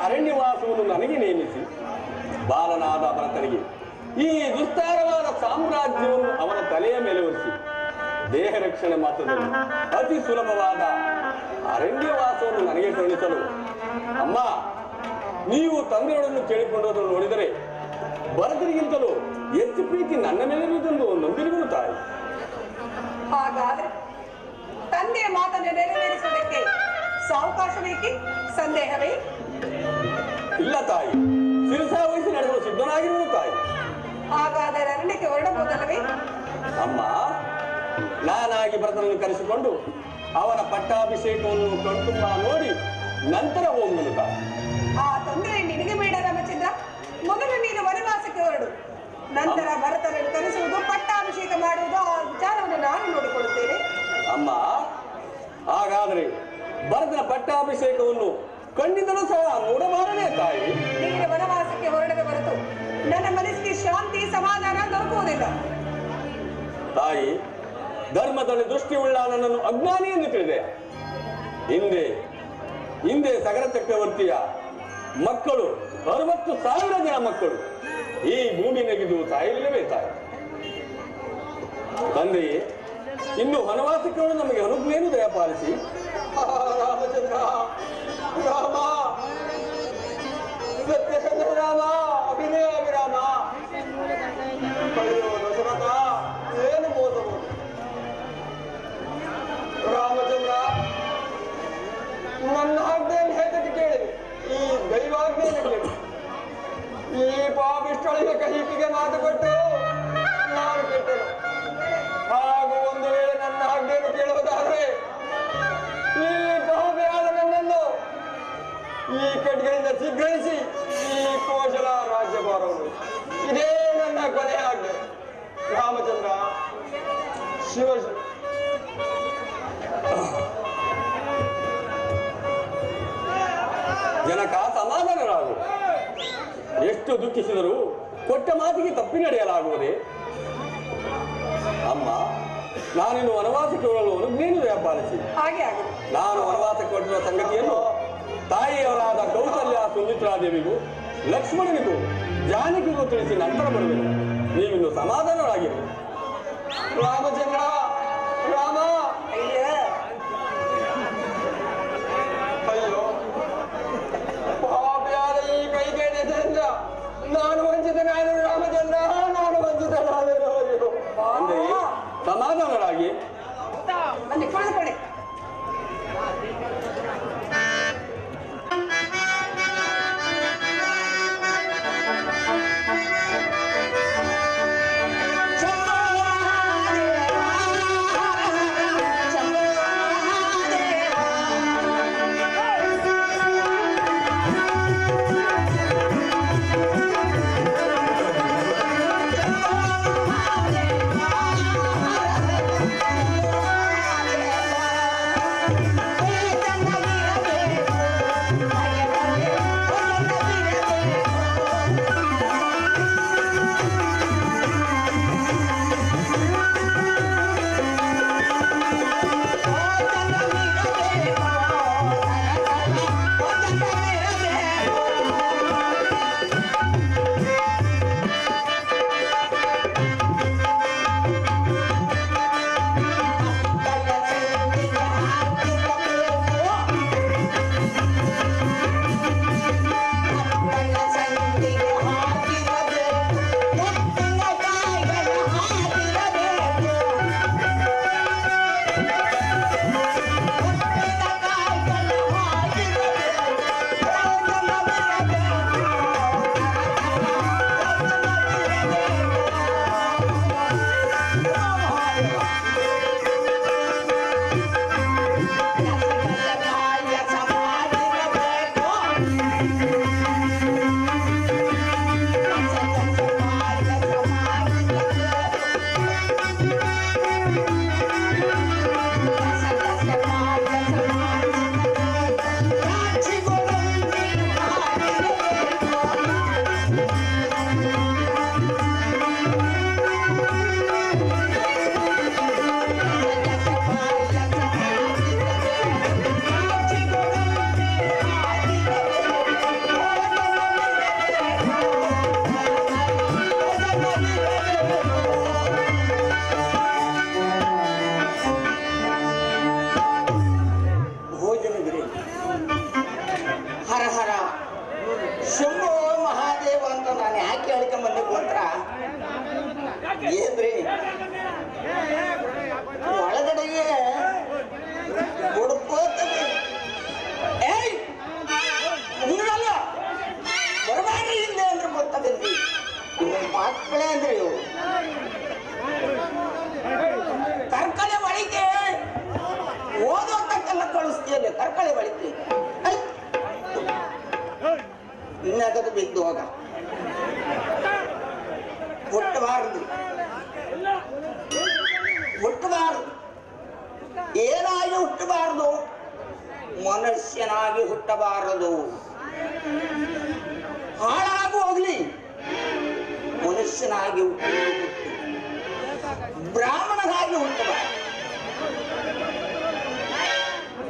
ಅರಣ್ಯವಾಸವನ್ನು ನನಗೆ ನೇಮಿಸಿ ಬಾಲನಾದ ಭರತನಿಗೆ ಈ ದುಸ್ತಾರವಾದ ಸಾಮ್ರಾಜ್ಯವನ್ನು ಅವನ ತಲೆಯ ಮೇಲೆ ಒರೆಸಿ ದೇಹ ರಕ್ಷಣೆ ಮಾತ್ರದಲ್ಲಿ ಅತಿ ಸುಲಭವಾದ ಅರಣ್ಯವಾಸವನ್ನು ನನಗೆ ಕರುಣಿಸಲು ಅಮ್ಮ ನೀವು ತಂದೆಯೊಡನ್ನು ಕೇಳಿಕೊಂಡೋದನ್ನು ನೋಡಿದರೆ ಭರತನಿಗಿಂತಲೂ ಹೆಚ್ಚು ಪ್ರೀತಿ ನನ್ನ ಮೇಲಿರುವುದೆಂದು ನಂಬಿರುವುದು ತಾಯಿ. ಹಾಗಾದ್ರೆ ತಂದೆಯ ಮಾತನ್ನು ನೆರವೇರಿಸುವುದಕ್ಕೆ ಸಾವಕಾಶ ಬೇಕೇ? ಸಂದೇಹವೇ? ಇಲ್ಲ ತಾಯಿ, ಶಿರಸಾವಹಿಸಿ ನಡೆಸಲು ಸಿದ್ಧನಾಗಿರುವುದು ತಾಯಿ. ಹಾಗಾದರೆ ಅರಣ್ಯಕ್ಕೆ ಹೊರಡಬಹುದಲ್ಲವೇ? ಅಮ್ಮ, ನಾನಾಗಿ ಭರತನನ್ನು ಕರೆಸಿಕೊಂಡು ಅವನ ಪಟ್ಟಾಭಿಷೇಕವನ್ನು ಕಣ್ತುಂಬ ನೋಡಿ ನಂತರ ಹೋಗುವುದು ತಾಯಿ. ಆ ತೊಂದರೆ ನಿನಗೆ ಬೇಡ ರಾಮಚಂದ್ರ. ಮೊದಲು ನೀನು ವನವಾಸಕ್ಕೆ ಹೊರಡು, ನಂತರ ಭರತನನ್ನು ಕರೆಸುವುದು, ಪಟ್ಟಾಭಿಷೇಕ ಮಾಡುವುದು, ಆ ವಿಚಾರವನ್ನು ನಾನು ನೋಡಿಕೊಳ್ಳುತ್ತೇನೆ. ಅಮ್ಮ, ಹಾಗಾದರೆ ಭರತನ ಪಟ್ಟಾಭಿಷೇಕವನ್ನು ಖಂಡಿತಲೂ ಸಹ ನೋಡಬಾರದೇ ತಾಯಿ. ನೀನು ವನವಾಸಕ್ಕೆ ಹೊರಡದ ಹೊರತು ನನ್ನ ಮನಸ್ಸಿಗೆ ಶಾಂತಿ ಸಮಾಧಾನ ದೊರಕುವುದಿಲ್ಲ. ತಾಯಿ, ಧರ್ಮದಲ್ಲಿ ದೃಷ್ಟಿಯುಳ್ಳ ನನ್ನನ್ನು ಅಜ್ಞಾನಿ ಎಂದು ತಿಳಿದೆ. ಹಿಂದೆ ಸಗರ ಚಕ್ರವರ್ತಿಯ ಮಕ್ಕಳು 60,000 ಜನ ಮಕ್ಕಳು ಈ ಭೂಮಿ ನೆಗೆದು ಸಾಯಲಿಲ್ಲವೇ ತಾಯಿ? ತಂದೆಯೇ, ಇನ್ನು ವನವಾಸಕ್ಕೆ ನಮಗೆ ಅನುಜ್ಞೆಯನ್ನು ದಯಪಾಲಿಸಿ. ರಾಮಚಂದ್ರ, ರಾಮ, ಸತ್ಯಚಂದ್ರ ರಾಮ, ಅಭಿನಯ ಅಭಿರಾಮ, ಅಯ್ಯೋ ದಶರಥ, ಏನು ಮೋಸವು ರಾಮಚಂದ್ರ. ನನ್ನ ಆಜ್ಞೆಯನ್ನು ಹೇಗೆ ಕೇಳಿದೆ, ಈ ದೈವಾಜ್ಞೆಯನ್ನು ಕೇಳಿ ಈ ಪಾಪಿಷ್ಟಳಿಗೆ ಕಹಿಪಿಗೆ ಮಾತು ಕೊಟ್ಟು ನಾನು ಕೆಟ್ಟೆನು. ಹಾಗೂ ಒಂದು ವೇಳೆ ನನ್ನ ಆಜ್ಞೆಯನ್ನು ಕೇಳುವುದಾದರೆ ಈ ಪಾಪಿಯಾದ ನನ್ನನ್ನು ಈ ಕಡ್ಗಳಿಂದ ಸಿಗ್ರಹಿಸಿ ಈ ಕೋಶಲ ರಾಜ್ಯಭಾರವನ್ನು, ಇದೇ ನನ್ನ ಕೊನೆಯ ಆಜ್ಞೆ. ರಾಮಚಂದ್ರ, ಶಿವ ಜನಕ, ಸಮಾಧಾನರಾಗು. ಎಷ್ಟು ದುಃಖಿಸಿದರೂ ಕೊಟ್ಟ ಮಾತಿಗೆ ತಪ್ಪಿ ನಡೆಯಲಾಗುವುದೇ? ಅಮ್ಮ, ನಾನಿನ್ನು ವನವಾಸಕ್ಕೆ ಹೊರಡಲು ಅನುಜ್ಞೆಯನ್ನು ದಯಪಾಲಿಸಿ. ಹಾಗೆ ಆಗಿದೆ. ನಾನು ವನವಾಸಕ್ಕೆ ಹೊರಟಿರುವ ಸಂಗತಿಯನ್ನು ತಾಯಿಯವರಾದ ಕೌಸಲ್ಯ ಸುಮಿತ್ರಾದೇವಿಗೂ ಲಕ್ಷ್ಮಣನಿಗೂ ಜಾನಕಿಗೂ ತಿಳಿಸಿ ನಂತರ ಬರುವೆನು. ನೀವಿನ್ನು ಸಮಾಧಾನರಾಗಿರಿ. ರಾಮಚಂದ್ರ, ರಾಮ, ಅಯ್ಯೋ ಪಾಪಿಯಾದ ಈ ಕೈಗೇಡಿಯಿಂದ ನಾನು ವಂಚಿತನಾದನು. ರಾಮಚಂದ್ರ, ನಾನು ವಂಚಿತನಾದನು. ತಂದೆಯೇ, ಸಮಾಧಾನರಾಗಿ. ಅಲ್ಲಿ ಕುಳಿತುಕೊಳ್ಳಿ. ಚಪ್ಪಳೆ ಬಳಿತಿ ನಗದು ಬಿದ್ದು ಹೋಗ ಹುಟ್ಟಬಾರದು ಹುಟ್ಟಬಾರದು ಏನಾಗಿ ಹುಟ್ಟಬಾರದು ಮನುಷ್ಯನಾಗಿ ಹುಟ್ಟಬಾರದು ಹಾಳಾಗಿ ಹೋಗ್ಲಿ ಮನುಷ್ಯನಾಗಿ ಹುಟ್ಟು ಬ್ರಾಹ್ಮಣನಾಗಿ ಹುಟ್ಟಬಾರದು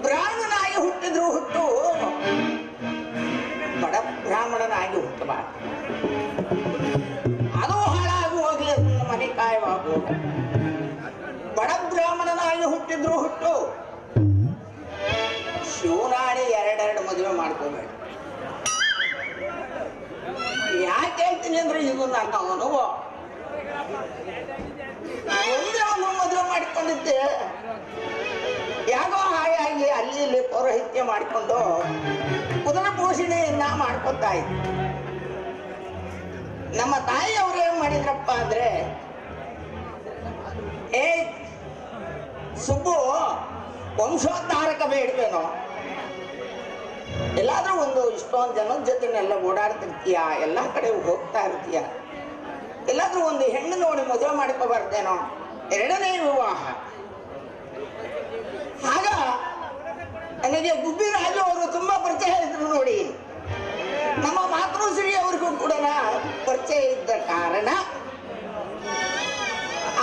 ಬ್ರಾಹ್ಮಣನಾಗಿ ಹುಟ್ಟಿದ್ರು ಹುಟ್ಟು ಬಡ ಬ್ರಾಹ್ಮಣನಾಗಿ ಹುಟ್ಟಬಾರದು ಅದು ಹಾಳಾಗಿ ಹೋಗ್ಲಿ ಮನೆ ಕಾಯವಾಗುವ ಬಡ ಬ್ರಾಹ್ಮಣನಾಗಿ ಹುಟ್ಟಿದ್ರು ಹುಟ್ಟು ಶಿವನಾಡಿ ಎರಡೆರಡು ಮದುವೆ ಮಾಡ್ಕೋಬೇಡ ಯಾಕೆ ಹೇಳ್ತೀನಿ ಅಂದ್ರೆ ಇದು ನನ್ನ ಅನುಭವ ಒಂದೇ ಅವನು ಮದುವೆ ಮಾಡಿಕೊಂಡಿದ್ದೆ ಯಾಕೋ ಹಾಗಾಗಿ ಅಲ್ಲಿ ಇಲ್ಲಿ ಪೌರೋಹಿತ್ಯ ಮಾಡಿಕೊಂಡು ಕುದುರೆ ಪೋಷಣೆಯನ್ನ ಮಾಡ್ಕೊತಾ ಇದ್ದೆ ನಮ್ಮ ತಾಯಿಯವರು ಏನ್ ಮಾಡಿದ್ರಪ್ಪ ಅಂದ್ರೆ ಏ ಸುಬ್ಬು ವಂಶೋದ್ಧಾರಕ ಬೇಡವೇನೋ ಎಲ್ಲಾದ್ರೂ ಒಂದು ಇಷ್ಟೊಂದು ಜನದ ಜೊತೆನೆಲ್ಲ ಓಡಾಡ್ತಿರ್ತೀಯ ಎಲ್ಲಾ ಕಡೆ ಹೋಗ್ತಾ ಇರ್ತೀಯ ಎಲ್ಲಾದ್ರೂ ಒಂದು ಹೆಣ್ಣು ನೋಡಿ ಮದುವೆ ಮಾಡ್ಕೋಬಾರ್ದೇನೋ ಎರಡನೇ ವಿವಾಹ ಆಗ ನನಗೆ ಗುಬ್ಬಿ ರಾಜು ಅವರು ತುಂಬಾ ಪರಿಚಯ ಇದ್ರು ನೋಡಿ ನಮ್ಮ ಮಾತೃಶ್ರೀ ಅವ್ರಿಗೂ ಕೂಡ ಪರಿಚಯ ಇದ್ದ ಕಾರಣ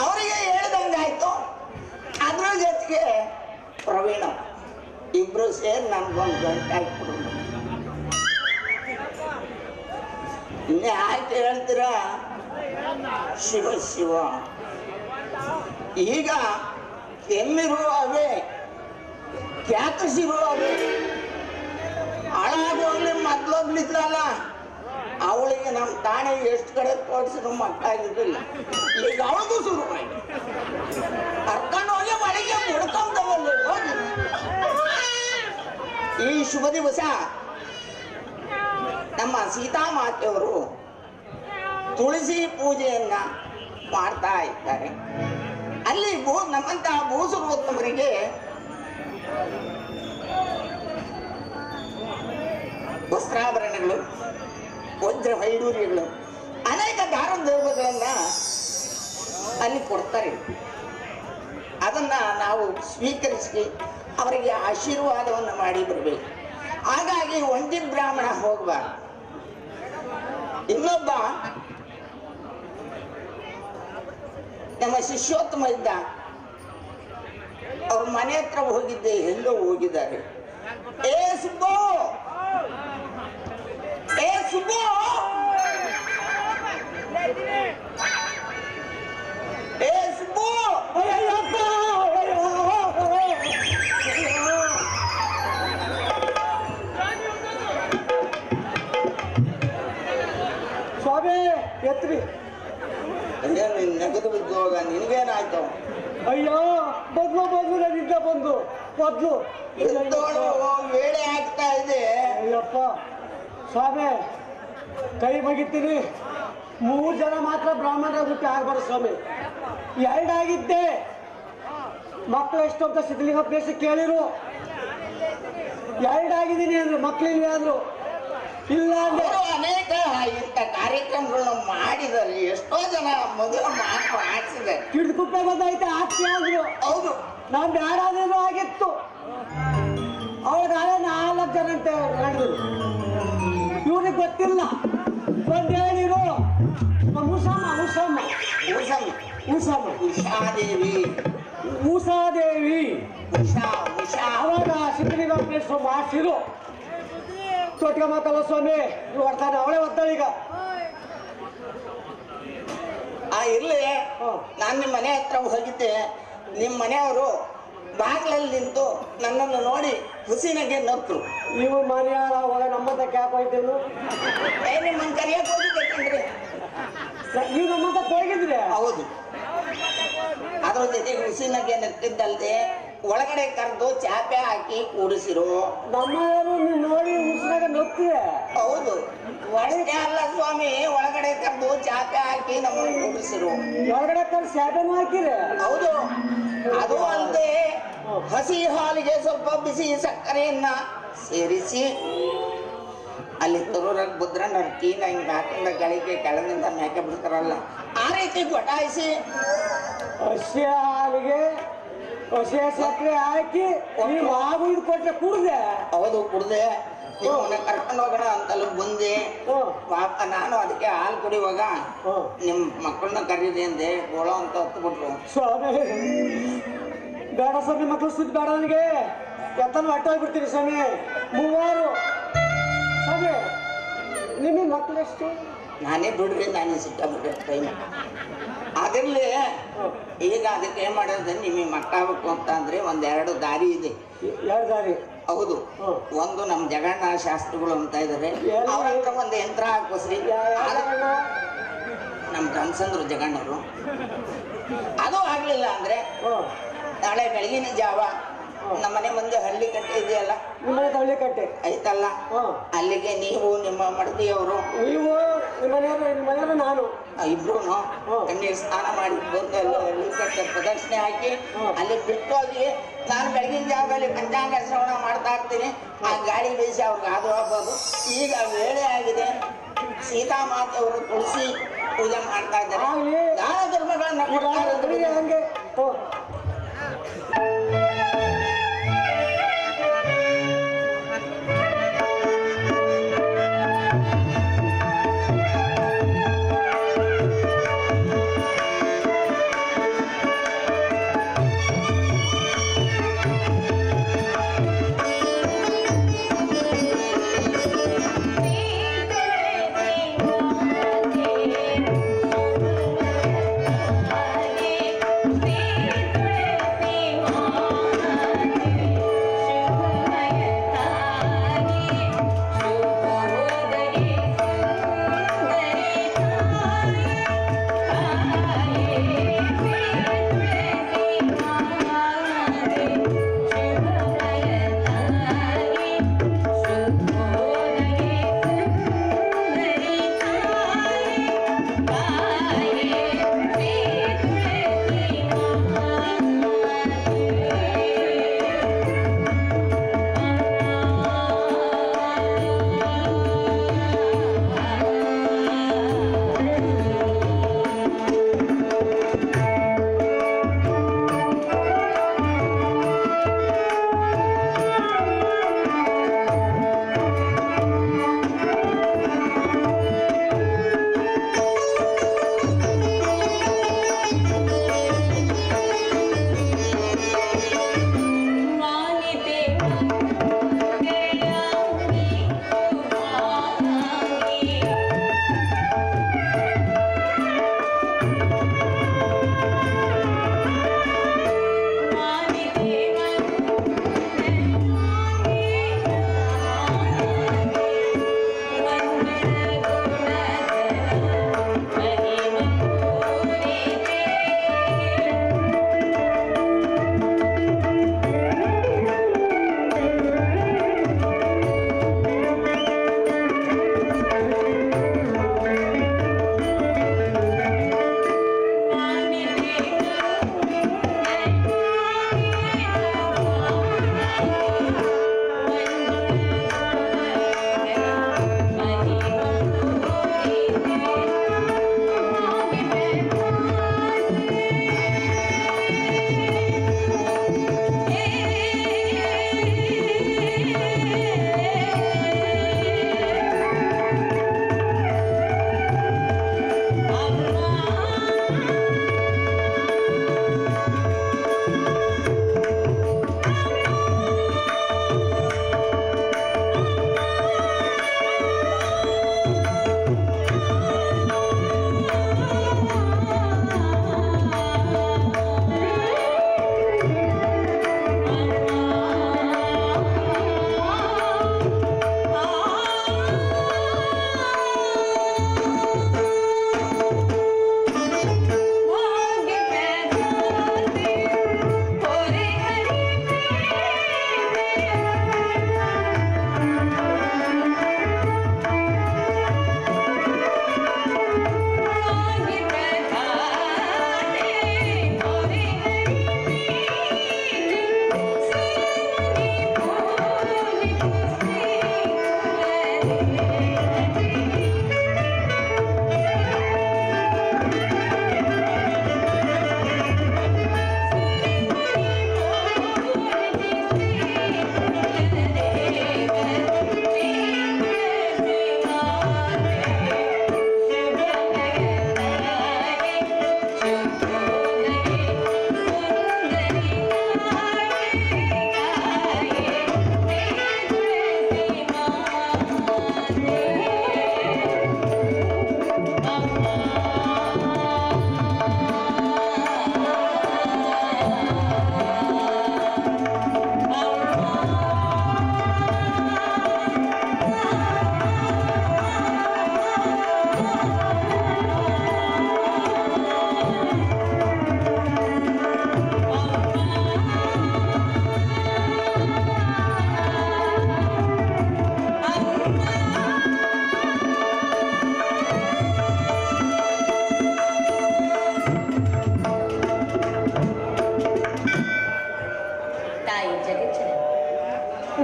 ಅವರಿಗೆ ಹೇಳ್ದಂಗಾಯ್ತು ಅದ್ರ ಜೊತೆಗೆ ಪ್ರವೀಣ ಇಬ್ರು ಸೇರಿ ನನ್ಗೊಂದು ಗಂಟೆ ಹಾಕ್ಬಿಡು ಇನ್ನೇ ಆಯ್ತು ಹೇಳ್ತೀರಾ ಶಿವ ಶಿವ ಈಗ ಕೆಮ್ಮಿರುವ ಅವೇ ಖ್ಯಾತಿಸಿರುವ ಅವೇ ಹಾಳಾಗೋಗ್ಲಿ ಮೊದ್ಲೊಬ್ಲಿದ್ರಲ್ಲ ಅವಳಿಗೆ ನಮ್ಮ ತಾಣೆ ಎಷ್ಟು ಕಡೆ ತೋರಿಸಿದ್ರು ಮಕ್ಕಳಾಗಿರ್ಲಿಲ್ಲ ಈಗ ಅವಳಿಗೂ ಶುರುವಾಯ್ತು ಕರ್ಕೊಂಡು ಹೋಗಿ ಮನೆಗೆ ಮುಡ್ಕೊಂಡವಲ್ಲಿ ಹೋಗಿ ಈ ಶುಭ ದಿವಸ ನಮ್ಮ ಸೀತಾಮಾತೆಯವರು ತುಳಸಿ ಪೂಜೆಯನ್ನ ಮಾಡ್ತಾ ಇದ್ದಾರೆ ಅಲ್ಲಿ ನಮ್ಮಂತಹ ಭೂಸುರೋತ್ತಮರಿಗೆ ವಸ್ತ್ರಾಭರಣಗಳು ವಜ್ರ ವೈಡೂರ್ಯಗಳು ಅನೇಕ ದಾರದ್ರವ್ಯಗಳನ್ನ ಅಲ್ಲಿ ಕೊಡ್ತಾರೆ ಅದನ್ನ ನಾವು ಸ್ವೀಕರಿಸಿ ಅವರಿಗೆ ಆಶೀರ್ವಾದವನ್ನು ಮಾಡಿ ಬರಬೇಕು ಹಾಗಾಗಿ ಒಂಟಿ ಬ್ರಾಹ್ಮಣ ಹೋಗಬಾರ್ದು ಇನ್ನೊಬ್ಬ ನಮ್ಮ ಶಿಷ್ಯೋತ್ತಮ ಇದ್ದ ಅವ್ರ ಮನೆ ಹತ್ರ ಹೋಗಿದ್ದೆ ಹೆಂಗೋ ಹೋಗಿದ್ದಾರೆ ಏ ಸುಬ್ಬು ಏ ಸುಬ್ಬು ಏ ಸುಬ್ಬು ಸ್ವಾಮಿ ಎತ್ರಿ ನಗದು ಬಿದ್ದೋಗ ನಿನ್ಗೇನಾಯ್ತು ಅಯ್ಯೋ ಬದ್ಲು ನನ್ನಿಂದ ಬಂದು ಮೊದ್ಲು ವೇಳೆ ಆಗ್ತಾ ಇದೆ ಅಯ್ಯಪ್ಪ ಸ್ವಾಮಿ ಕೈ ಮುಗಿತೀನಿ 3 ಜನ ಮಾತ್ರ ಬ್ರಾಹ್ಮಣರ ಬಿಟ್ಟು ಆಗ್ಬಾರ್ದು ಸ್ವಾಮಿ ಎರಡಾಗಿದ್ದೆ ಮಕ್ಕಳು ಎಷ್ಟು ಅಂತ ಸಿದ್ಧಲಿಂಗ ಪ್ಲೇಸ್ ಕೇಳಿರು ಎರಡಾಗಿದ್ದೀನಿ ಅಂದ್ರು ಮಕ್ಕಳಿಲ್ಲ ಅಂದ್ರು ಇಲ್ಲ ಅಂದ್ರೆ ಅನೇಕ ಇಂಥ ಕಾರ್ಯಕ್ರಮಗಳನ್ನ ಮಾಡಿದರೆ ಎಷ್ಟೋ ಜನ ಮದುವೆ ಮಾಡಿಸಿದೆ ಹಿಡಿದು ಕುಪ್ಪೆ ಬಂದೈತೆ ಆಸ್ತಿ ಆದ್ರು ಹೌದು ನಾನ್ ಯಾರಾದ್ರೂ ಆಗಿತ್ತು ಅವ್ರಿಗಾಳೆ 4 ಜನ ಅಂತ ಹೇಳಿದ್ರು ಇವ್ರಿಗೆ ಗೊತ್ತಿಲ್ಲ ಒಂದ್ ಹೇಳಿರು ಉಷಾದೇವಿ ಅವಾಗ ಸಿದ್ಧಲಿಂಗ ಪ್ಲೇಸ್ ಮಾಡಿಸಿರು ತೊಟ್ಕಮ್ಮಕ್ಕಲ್ಲ ಸ್ವಾಮಿ ಇವ್ ಬರ್ತಾನೆ ಅವಳೇ ಬರ್ತಾಳೆ ಈಗ ಇರ್ಲಿ ನಾನ್ ನಿಮ್ ಮನೆ ಹತ್ರ ಹೋಗಿದ್ದೆ ನಿಮ್ ಮನೆಯವರು ಬಾಗ್ಲಲ್ಲಿ ನಿಂತು ನನ್ನನ್ನು ನೋಡಿ ಹುಸಿನಾಗೆ ನಕ್ಕರು ನೀವು ಮನೆಯಾಳ ಅವಾಗ ನಮ್ಮಂತ ಕ್ಯಾಪ್ ಹೋಯ್ತೇನು ನಿಮ್ಮನ್ನ ಕರಿಯಕ್ ಹೋಗಿದ್ದೆ ಕಣ್ರಿ ನೀವು ನಮ್ಮಂತ ಹೋಗಿದ್ರಿ ಹೌದು ಅದ್ರ ಜೊತೆಗೆ ಹುಸಿನಾಗೆ ನಕ್ಕಿದ್ದಲ್ದೆ ಒಳಗಡೆ ಕರೆದು ಚಾಪೆ ಹಾಕಿ ಕೂಡಿಸಿರು ನಮ್ಮವರು ನೀವು ನೋಡಿ ಹುಸಿನಾಗ ನಗ್ತಿದೆ ಹೌದು ಅಷ್ಟೇ ಅಲ್ಲ ಸ್ವಾಮಿ ಒಳಗಡೆ ಕರೆದು ಚಾಪೆ ಹಾಕಿ ನಮ್ಮನ್ನು ಕೂಡಿಸಿರು ಒಳಗಡೆ ಕರ್ ಶಾಪೆನೂ ಹಾಕಿರಿ ಹೌದು ಅದು ಅಲ್ಲದೆ ಹಸಿ ಹಾಲಿಗೆ ಸ್ವಲ್ಪ ಬಿಸಿ ಸಕ್ಕರೆಯನ್ನ ಸೇರಿಸಿ ಅಲ್ಲಿ ತರೂರಾಗ ಬುದ್ರಣ್ಣ ಕೀನ ಹಿಂಗೆ ಹಾಕಿಂದ ಗಳಿಗೆ ಕೆಳಗಿಂದ ಮೇಕೆ ಬಿಡ್ತಾರಲ್ಲ ಆ ರೀತಿ ಗೊಟಾಯಿಸಿ ಹಸಿ ಹಾಲಿಗೆ ಹಸಿ ಸಕ್ಕರೆ ಹಾಕಿ ನೀವು ಆಗು ಇದು ಕೊಟ್ಟರೆ ಕುಡ್ದೆ. ಹೌದು ಕುಡ್ದೆ. ನಿಮ್ಮನ್ನ ಕರ್ಕೊಂಡು ಹೋಗೋಣ ಅಂತಲೂ ಬಂದೆ. ಪಾಪ ನಾನು ಅದಕ್ಕೆ ಹಾಲು ಕುಡಿಯುವಾಗ ನಿಮ್ಮ ಮಕ್ಕಳನ್ನ ಕರೀರಿ ಅಂದೆ. ಗೋಳ ಅಂತ ಹತ್ಬಿಟ್ರು. ಸ್ವಾಮಿ ಬೇಡ ಸ್ವಾಮಿ, ಮಕ್ಕಳು ಸುದ್ದಿ ಬೇಡ ನನಗೆ. ಎತ್ತನ ಹೊಟ್ಟೆ ಹೋಗ್ಬಿಡ್ತೀನಿ ಸ್ವಾಮಿ. 3 ಸ್ವಾಮಿ. ನಿಮಗೆ ಮಕ್ಕಳು ಎಷ್ಟು? ನಾನೇ ದುಡ್ರಿ, ನಾನೇ ಸಿಕ್ಕಾಬಿಟ್ಟೆ ಟೈಮ್. ಅದಿರಲಿ, ಈಗ ಅದಕ್ಕೆ ಏನ್ ಮಾಡೋದು, ನಿಮಗೆ ಮಕ್ಕಳಾಗಬೇಕು ಅಂತ ಅಂದ್ರೆ 1-2 ದಾರಿ ಇದೆ. 2 ದಾರಿ? ಹೌದು. ಒಂದು ನಮ್ಮ ಜಗಣ್ಣ ಶಾಸ್ತ್ರಿಗಳು ಅಂತ ಇದಾರೆ, ಅವ್ರ ಹತ್ರ ಒಂದು ಯಂತ್ರ ಹಾಕೋಸ್ರಿ. ನಮ್ಮ ಕನ್ಸಂದ್ರು ಜಗಣ್ಣರು. ಅದು ಆಗ್ಲಿಲ್ಲ ಅಂದ್ರೆ ನಾಳೆ ಬೆಳಗಿನ ಜಾವ ನಮ್ಮ ಮನೆ ಮುಂದೆ ಹಳ್ಳಿ ಕಟ್ಟೆ ಇದೆಯಲ್ಲ, ಹಳ್ಳಿ ಕಟ್ಟೆ ಐತಲ್ಲ, ಅಲ್ಲಿಗೆ ನೀವು ನಿಮ್ಮ ಮಡದಿಯವರು ನೀವು ಮನೆಯವರು ನಾನು ಇಬ್ರು ಕಣ್ಣೀರು ಸ್ನಾನ ಮಾಡಿ ಬಂದು ಎಲ್ಲ ಹಳ್ಳಿ ಕಟ್ಟೆ ಪ್ರದಕ್ಷಿಣೆ ಹಾಕಿ ಅಲ್ಲಿ ಬಿಟ್ಟು ಹೋಗಿ ನಾನು ಬೆಳಗಿನ ಜಾವದಲ್ಲಿ ಪಂಚಾಂಗ ಶ್ರವಣ ಮಾಡ್ತಾ ಇರ್ತೀನಿ. ಆ ಗಾಡಿ ಬೇಯಿಸಿ ಅವ್ರಿಗೆ ಅದು ಆಗ್ಬೋದು. ಈಗ ವೇಳೆ ಆಗಿದೆ. ಸೀತಾಮಾತೆಯವರು ತುಳಸಿ ಪೂಜೆ ಮಾಡ್ತಾ ಇದ್ದಾರೆ. ದಾನ ಧರ್ಮಗಳನ್ನ ಕೊಡ್ತಾ ಇರೋದ್ರಿಗೆ ಹಂಗೆ Thank you.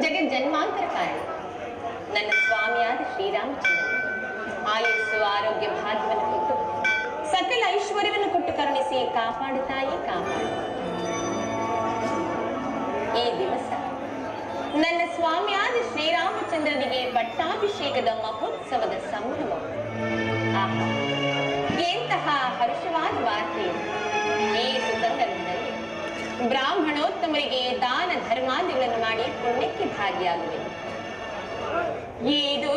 ಜಗತ್ ಜನ್ಮಾಂತರ ಕಾರಣ ನನ್ನ ಸ್ವಾಮಿಯಾದ ಶ್ರೀರಾಮಚಂದ್ರ ಆಯಸ್ಸು ಆರೋಗ್ಯ ಭಾಗ್ಯವನ್ನು ಕೊಟ್ಟು ಸಕಲ ಐಶ್ವರ್ಯವನ್ನು ಕೊಟ್ಟು ಕರುಣಿಸಿ ಕಾಪಾಡುತ್ತಾಯಿ ಕಾಪಾಡು. ಈ ದಿವಸ ನನ್ನ ಸ್ವಾಮಿಯಾದ ಶ್ರೀರಾಮಚಂದ್ರನಿಗೆ ಪಟ್ಟಾಭಿಷೇಕದ ಮಹೋತ್ಸವದ ಸಂಭ್ರಮ. ಆಹಾ, ಎಂತಹ ಹರ್ಷವಾದ ವಾರ್ತೆ! ಈ ಸುಸಂದರ್ಭದಲ್ಲಿ ಬ್ರಾಹ್ಮಣೋತ್ತಮರಿಗೆ ದಾನ ಧರ್ಮಾದಿಗಳನ್ನು ಮಾಡಿ ಪುಣ್ಯಕ್ಕೆ ಭಾಗಿಯಾಗುವೆ. ಇದು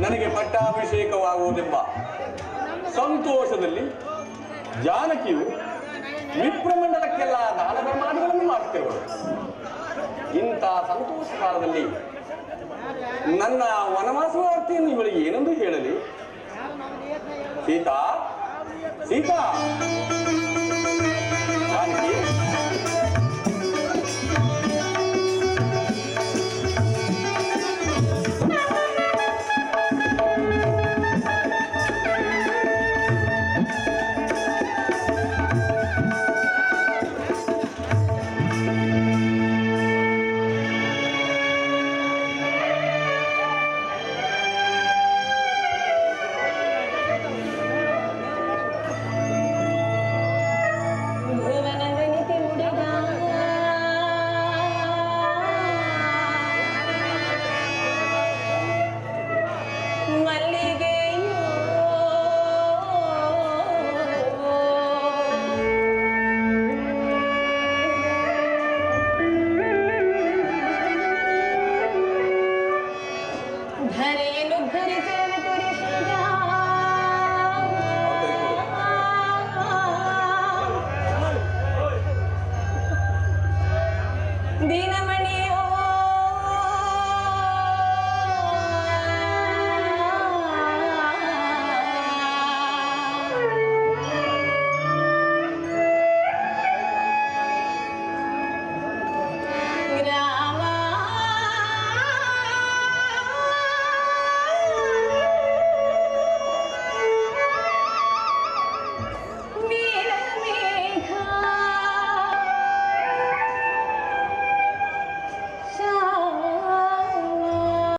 ನನಗೆ ಪಟ್ಟಾಭಿಷೇಕವಾಗುವುದೆಂಬ ಸಂತೋಷದಲ್ಲಿ ಜಾನಕಿಯು ವಿಪ್ರಮಂಡಲಕ್ಕೆಲ್ಲ ದಾನ ಧರ್ಮಾದಿಗಳನ್ನು ಮಾಡುತ್ತಿರುವಳು. ಇಂಥ ಸಂತೋಷ ಕಾಲದಲ್ಲಿ ನನ್ನ ವನವಾಸ ವಾರ್ತೆಯನ್ನು ಇವಳಿಗೆ ಏನೆಂದು ಹೇಳಲಿ? ಸೀತಾ, ಸೀತಾ, ಜಾನಕಿ, ಧರೆಯನ್ನು ಧರಿಸು